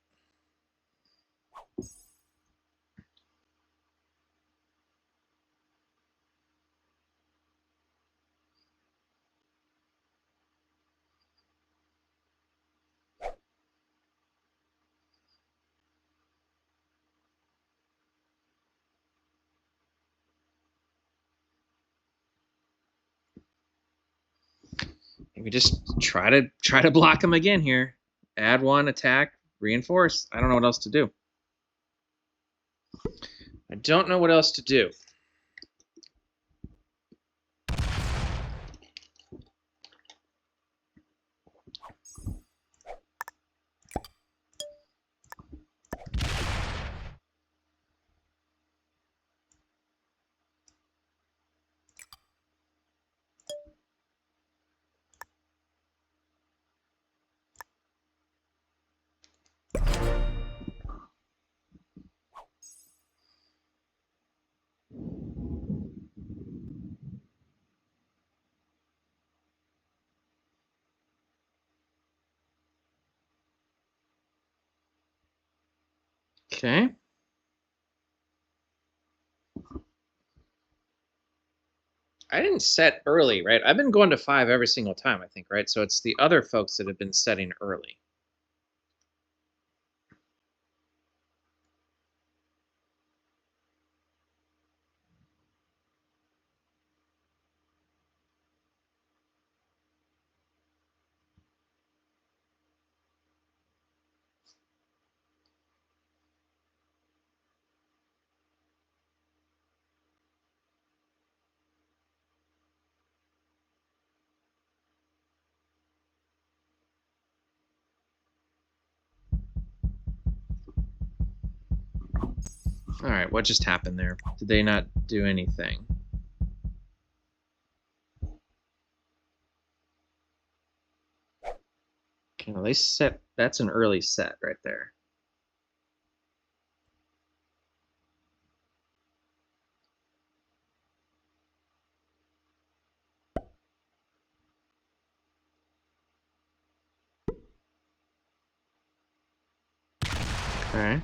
Maybe just try to block them again here. Add one, attack, reinforce. I don't know what else to do. I don't know what else to do. Okay. I didn't set early, right? I've been going to 5 every single time, I think, right? So it's the other folks that have been setting early. All right, what just happened there? Did they not do anything? Okay, well, they set. That's an early set right there. Okay.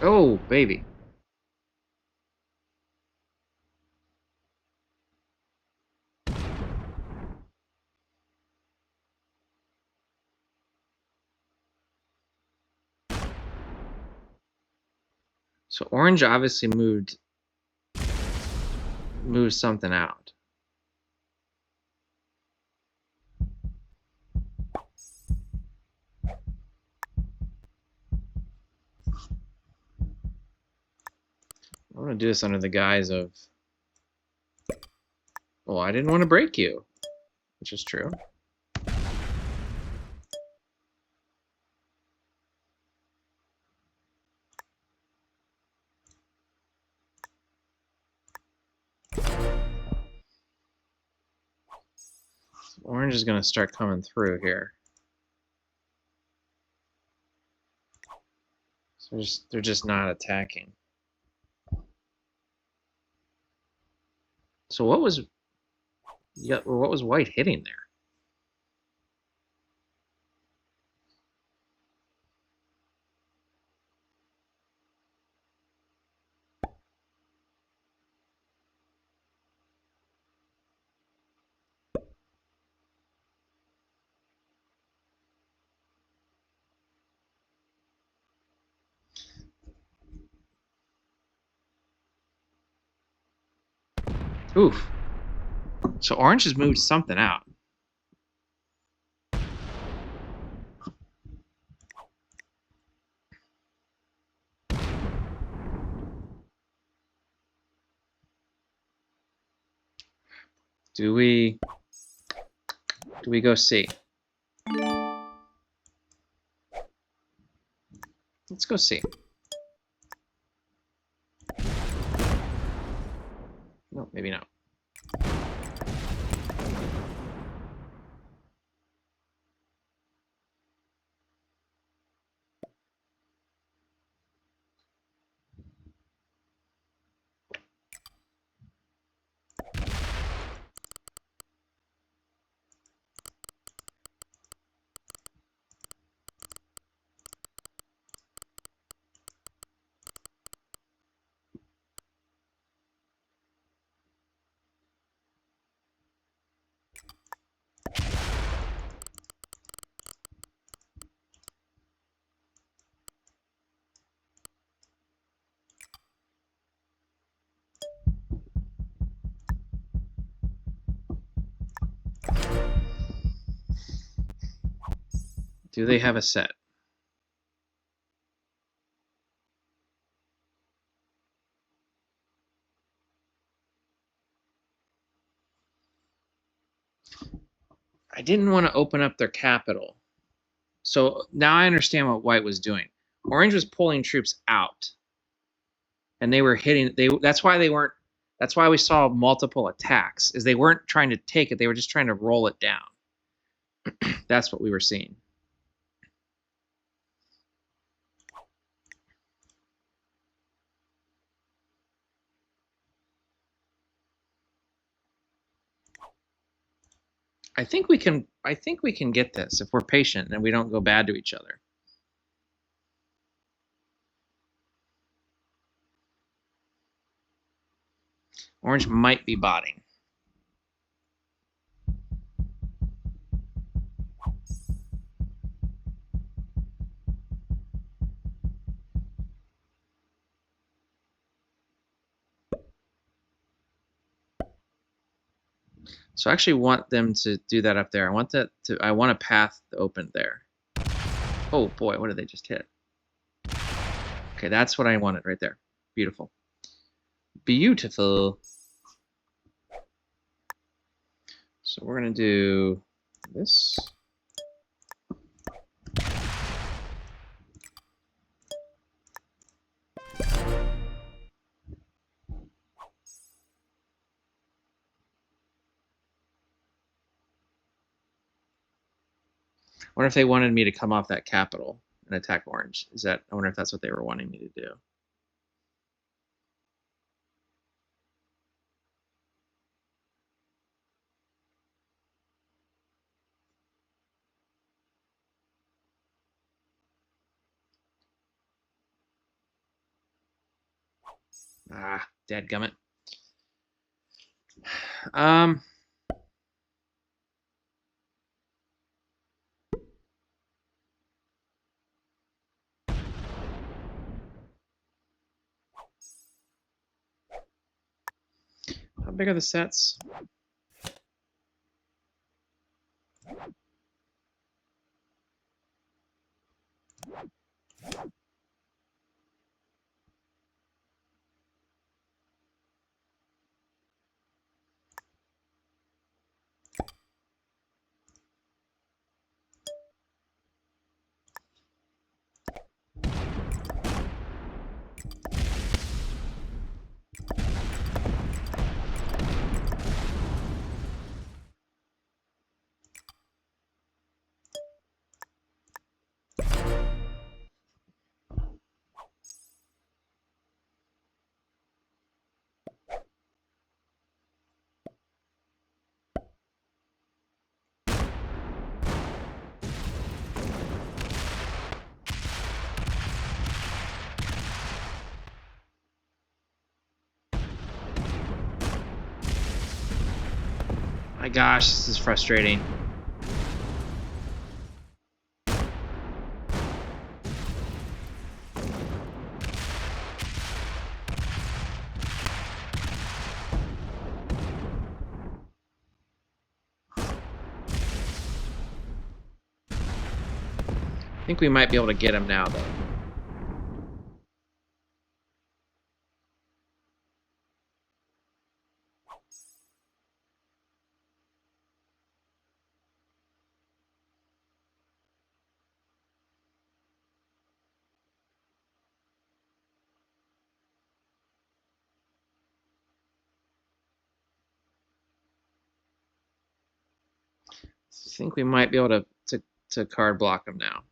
Oh, baby. So orange obviously moved something out. I'm gonna do this under the guise of, well, I didn't want to break you, which is true. Orange is gonna start coming through here. So they're just not attacking. So what was white hitting there? Oof. So orange has moved something out. Do we go C? Let's go C. No, maybe not. Do they have a set? I didn't want to open up their capital. So now I understand what white was doing. Orange was pulling troops out. And they were hitting that's why we saw multiple attacks, is they weren't trying to take it, they were just trying to roll it down. That's what we were seeing. I think we can get this if we're patient and we don't go bad to each other. Orange might be botting. So I actually want them to do that up there. I want a path to open there. Oh boy, what did they just hit? Okay, that's what I wanted right there. Beautiful. Beautiful. So we're gonna do this. I wonder if they wanted me to come off that capital and attack orange. I wonder if that's what they were wanting me to do. Ah, dadgummit. How big are the sets? My gosh, this is frustrating. think we might be able to get him now, though. I think we might be able to card block him now.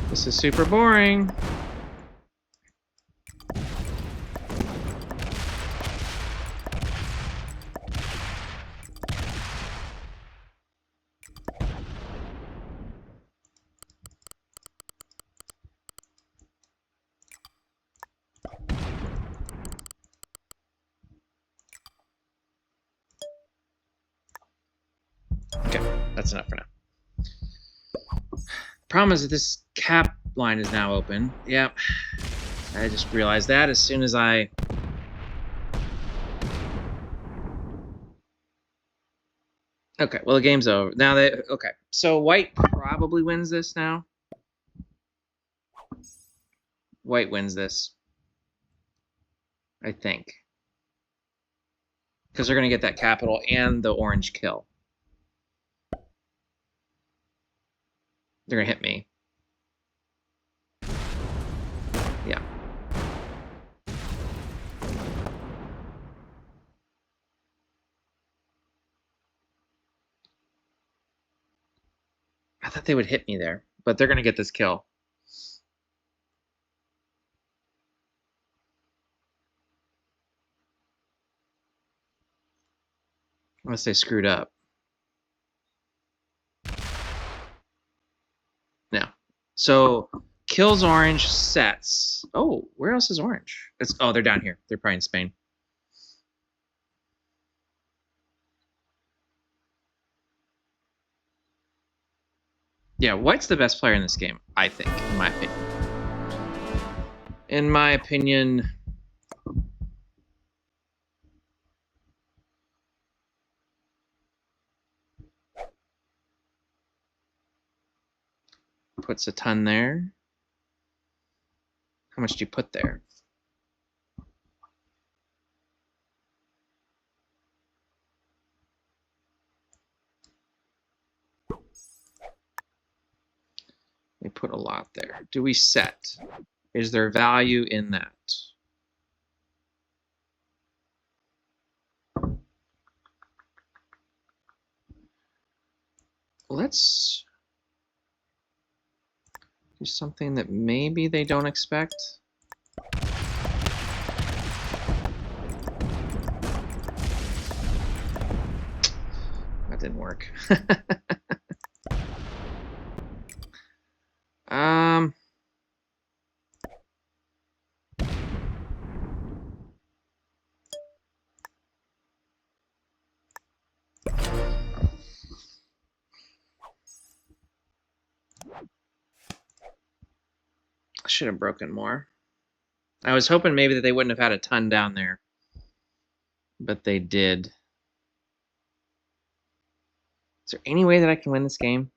This is super boring. Okay, that's enough for now. Problem is that this cap line is now open. Yep. I just realized that as soon as I... Okay, well, the game's over. Now they... Okay, so white probably wins this now. White wins this. I think. Because they're going to get that capital and the orange kill. They're going to hit me. Yeah. I thought they would hit me there, but they're going to get this kill. Unless they screwed up. No. So, kills orange, sets. Oh, where else is orange? Oh, they're down here. They're probably in Spain. Yeah, white's the best player in this game, I think, in my opinion. In my opinion... Puts a ton there. How much do you put there? We put a lot there. Do we set? Is there value in that? Let's do something that maybe they don't expect. That didn't work. I should have broken more. I was hoping maybe that they wouldn't have had a ton down there, but they did. Is there any way that I can win this game?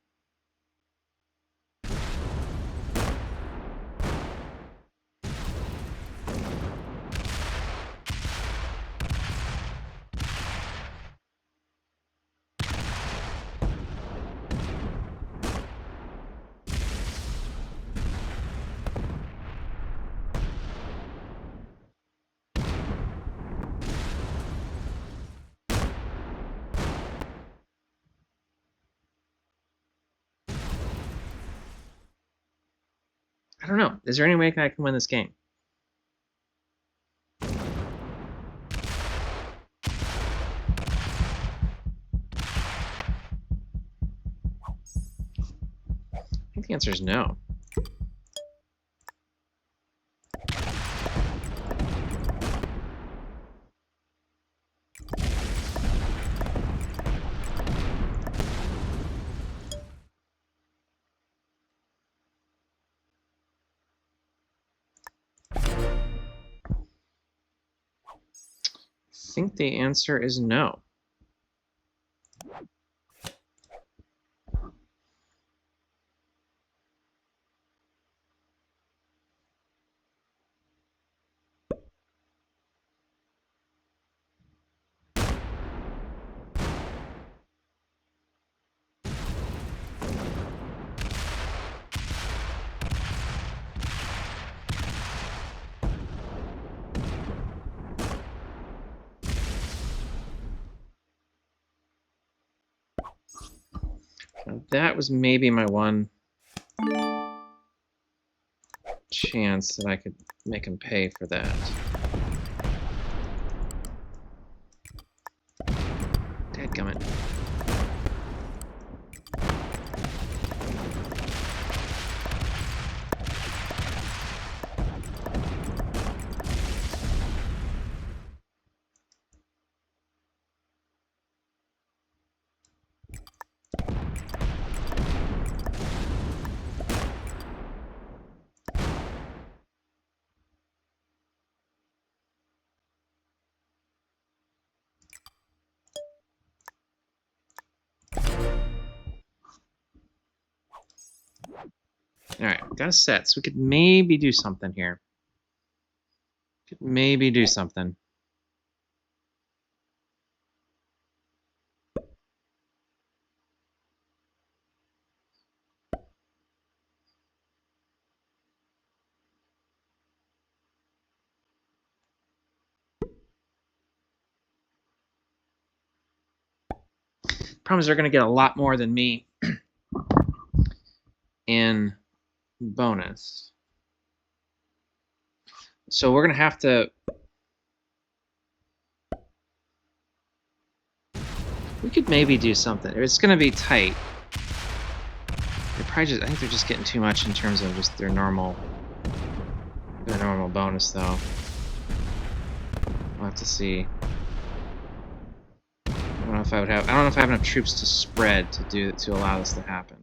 I don't know. Is there any way I can win this game? I think the answer is no. I think the answer is no. That was maybe my one chance that I could make him pay for that. Dadgummit. All right, got a set, so we could maybe do something here. Could maybe do something. Problem is they're going to get a lot more than me in bonus. So we're going to have to... We could maybe do something. It's going to be tight. They're probably just... I think they're just getting too much in terms of just their normal bonus, though. We'll have to see. I don't know if I would have... I don't know if I have enough troops to spread to allow this to happen.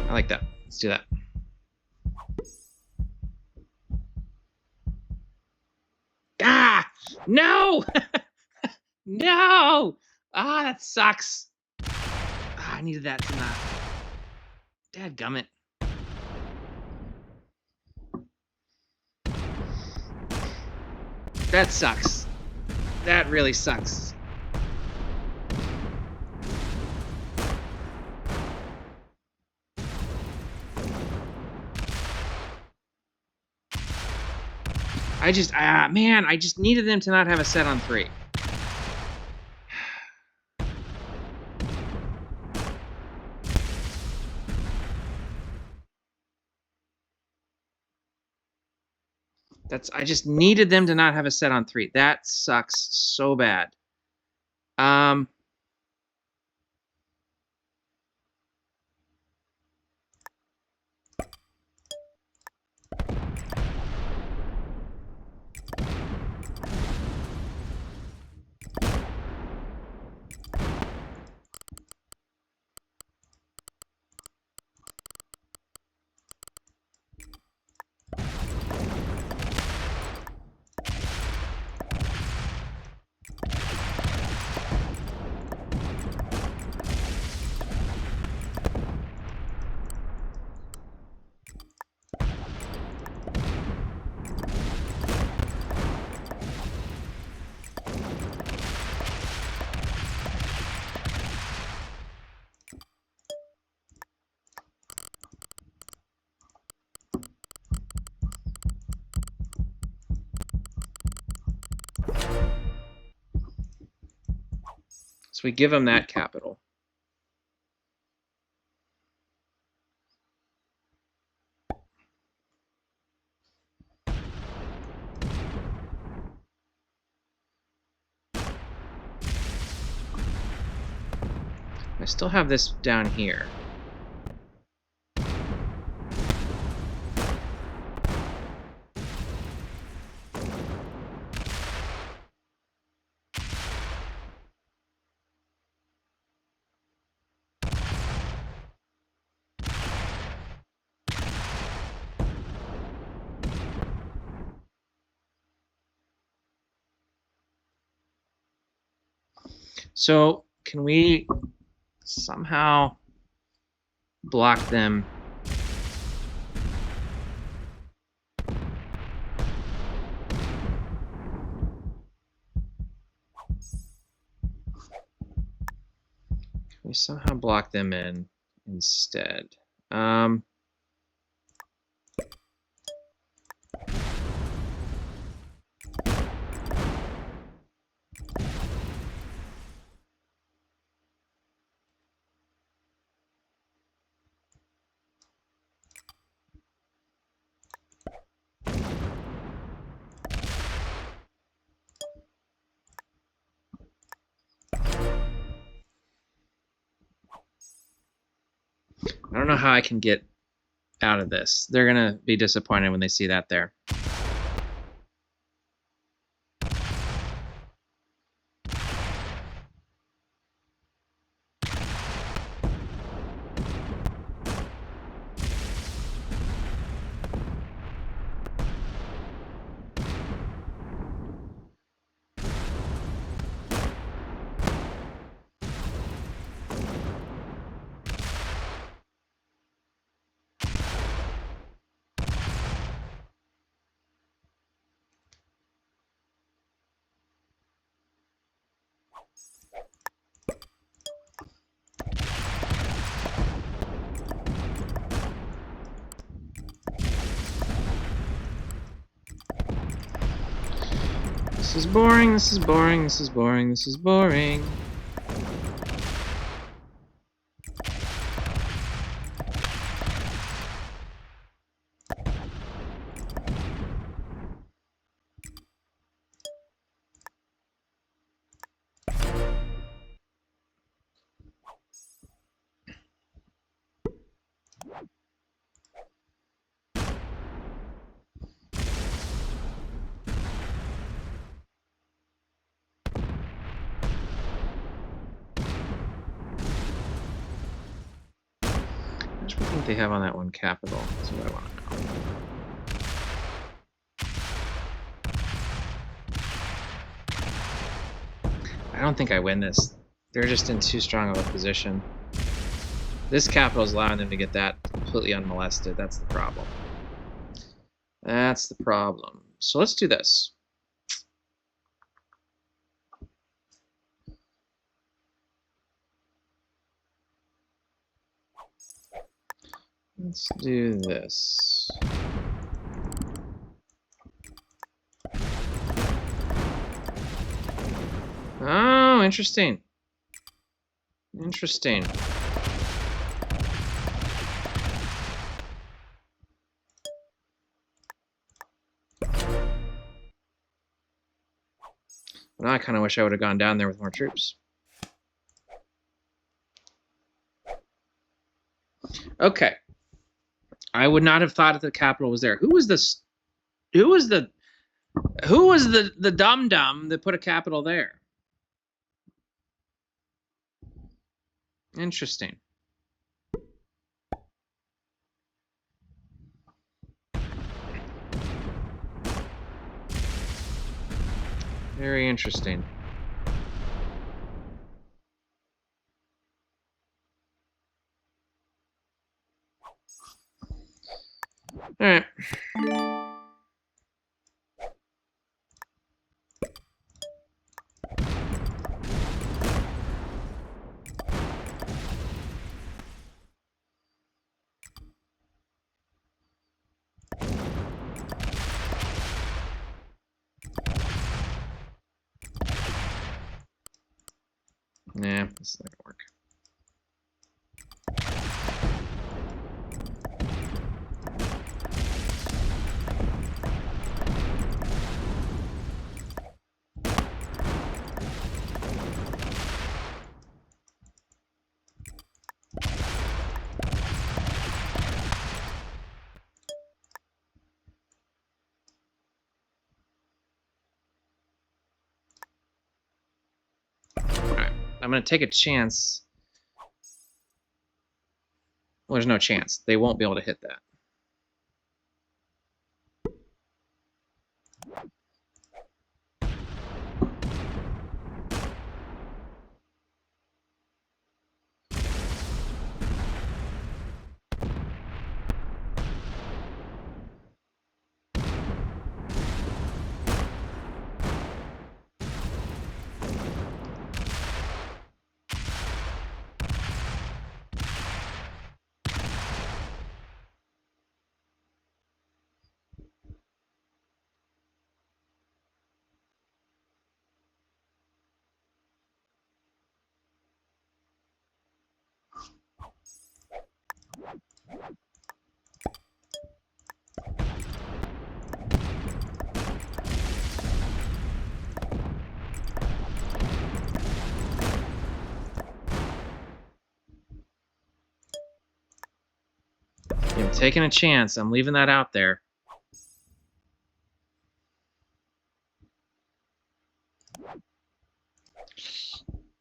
I like that. Let's do that. Ah! No! No! Ah, that sucks. Ah, I needed that to not... Dadgummit. That sucks. That really sucks. Man, I just needed them to not have a set on 3. I just needed them to not have a set on 3. That sucks so bad. So we give them that capital. I still have this down here. So can we somehow block them? Can we somehow block them in instead? I don't know how I can get out of this. They're gonna be disappointed when they see that there. This is boring, this is boring, this is boring, this is boring. How much do you think they have on that one capital? That's what I want to know. I don't think I win this. They're just in too strong of a position. This capital is allowing them to get that completely unmolested. That's the problem. That's the problem. So let's do this. Let's do this. Oh, interesting. Interesting. Now I kind of wish I would have gone down there with more troops. Okay. I would not have thought that the capital was there. Who was this? Who was the dum-dum that put a capital there? Interesting. Very interesting. All right. Nah, this is not gonna work. Alright, I'm gonna take a chance. Well, there's no chance. They won't be able to hit that. I'm taking a chance. I'm leaving that out there.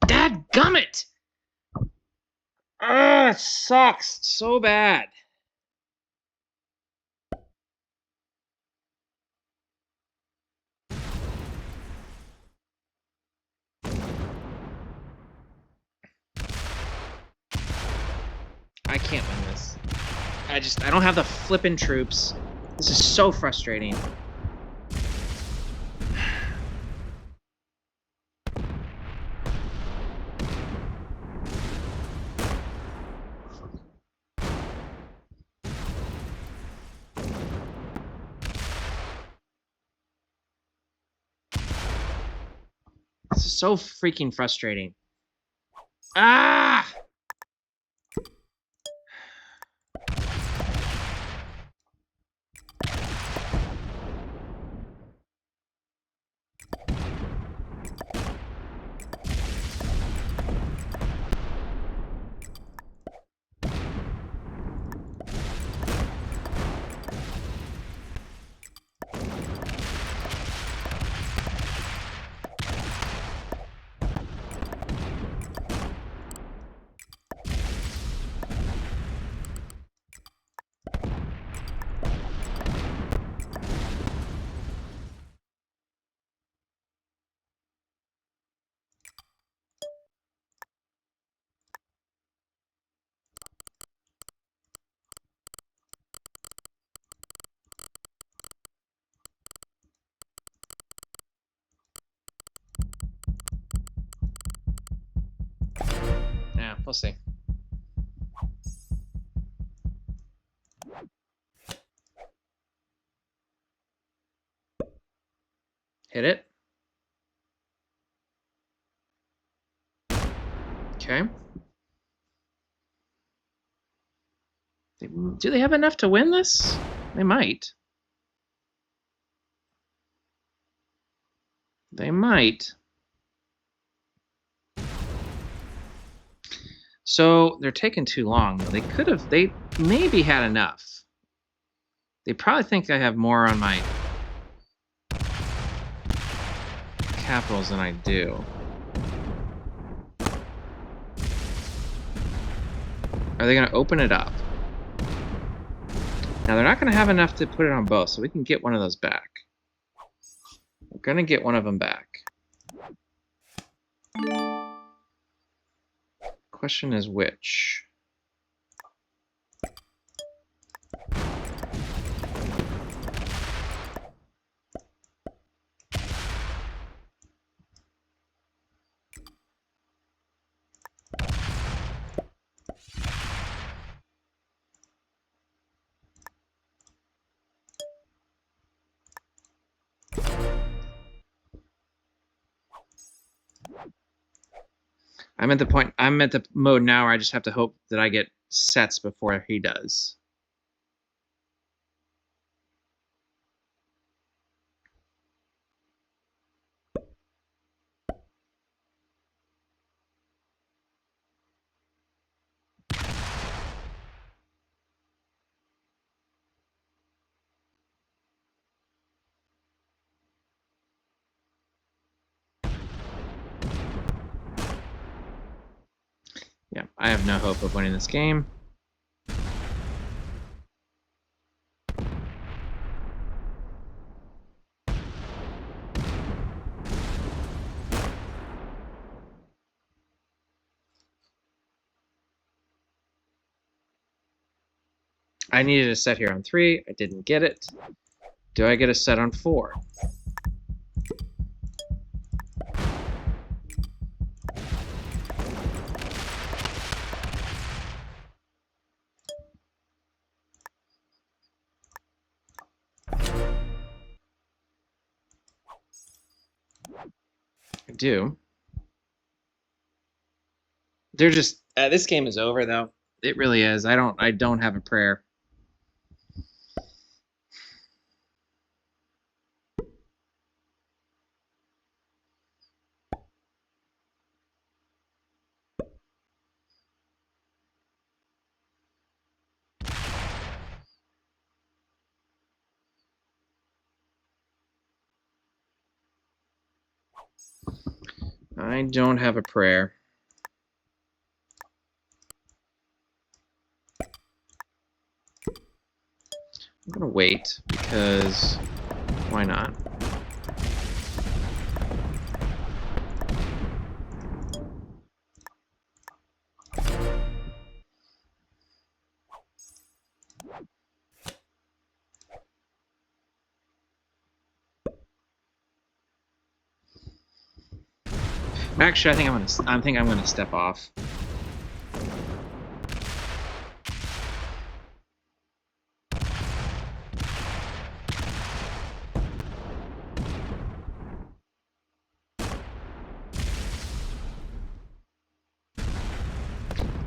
Dadgummit! Ah, it sucks so bad. I can't win this. I don't have the flippin' troops. This is so frustrating. This is so freaking frustrating. Ah! Yeah, we'll see. Hit it. Okay. Do they have enough to win this? They might. They might. So they're taking too long. They could have. They maybe had enough. They probably think I have more on my capitals than I do. Are they going to open it up? Now, they're not going to have enough to put it on both, so we can get one of those back. We're going to get one of them back. Question is which? I'm at the mode now where I just have to hope that I get sets before he does. Yeah, I have no hope of winning this game. I needed a set here on 3. I didn't get it. Do I get a set on 4? I do. They're just this game is over though. It really is. I don't have a prayer. I don't have a prayer. I'm gonna wait because why not? Actually, I think I'm gonna step off.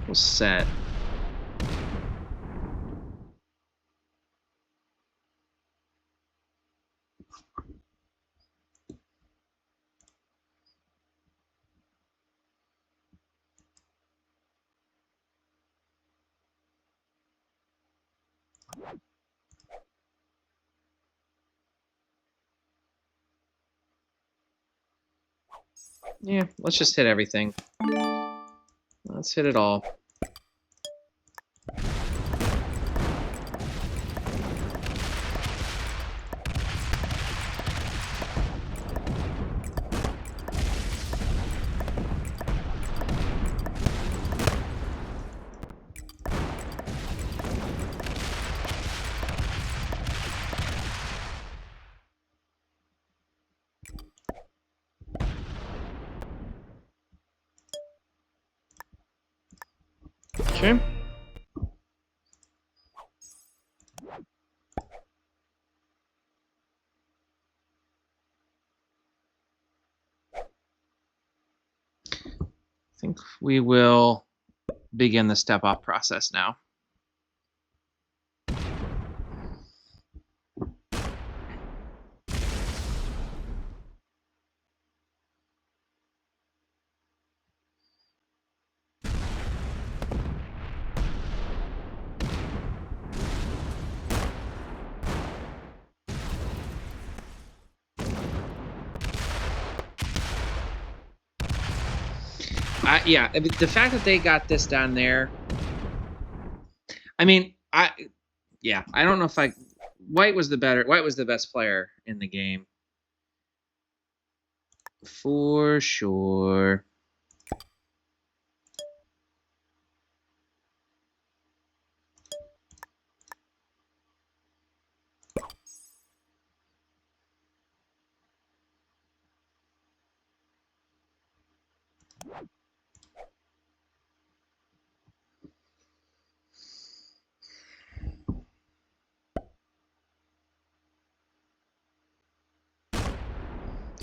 We'll set. Yeah, let's just hit everything. Let's hit it all. Okay. I think we will begin the step off process now. Yeah, the fact that they got this down there. I mean, I don't know if White was the best player in the game. For sure.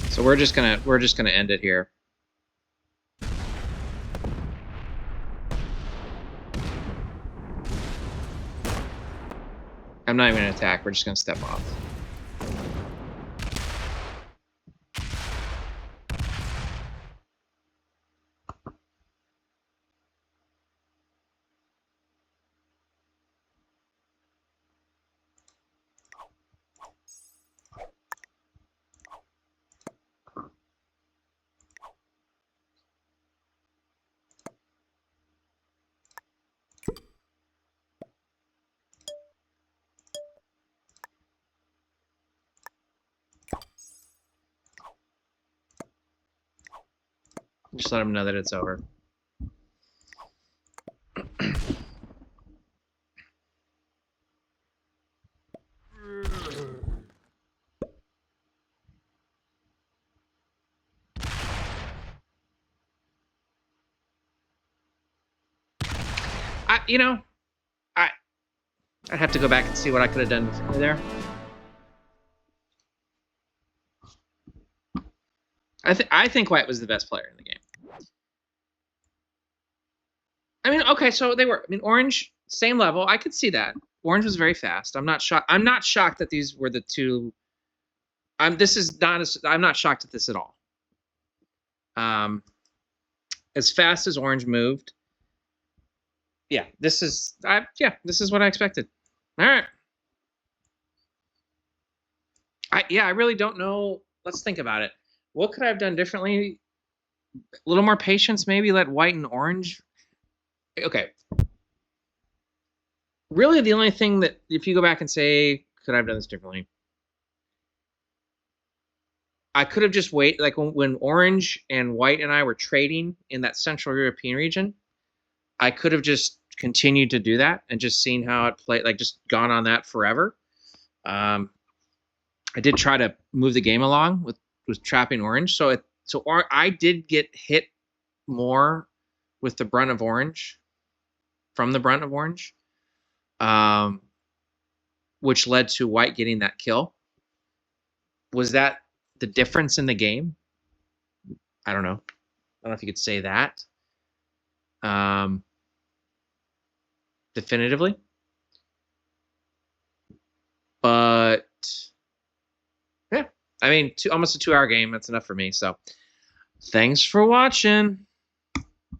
So we're just gonna end it here. I'm not even going to attack. We're just going to step off. Just let him know that it's over. I'd have to go back and see what I could have done differently there. I think White was the best player in the game. I mean, okay, so they were. I mean, Orange, same level. I could see that. Orange was very fast. I'm not shocked. I'm not shocked that these were the two. I'm not shocked at this at all. As fast as Orange moved. Yeah, this is what I expected. All right. I really don't know. Let's think about it. What could I have done differently? A little more patience, maybe let White and Orange. Okay. Really, the only thing that, if you go back and say, could I have done this differently? I could have just waited, like when Orange and White and I were trading in that Central European region, I could have just continued to do that and just seen how it played, like just gone on that forever. I did try to move the game along with trapping Orange, I did get hit more with the brunt of Orange, from the brunt of Orange, which led to White getting that kill. Was that the difference in the game? I don't know. I don't know if you could say that definitively. But yeah, I mean, almost a 2-hour game. That's enough for me. So thanks for watching.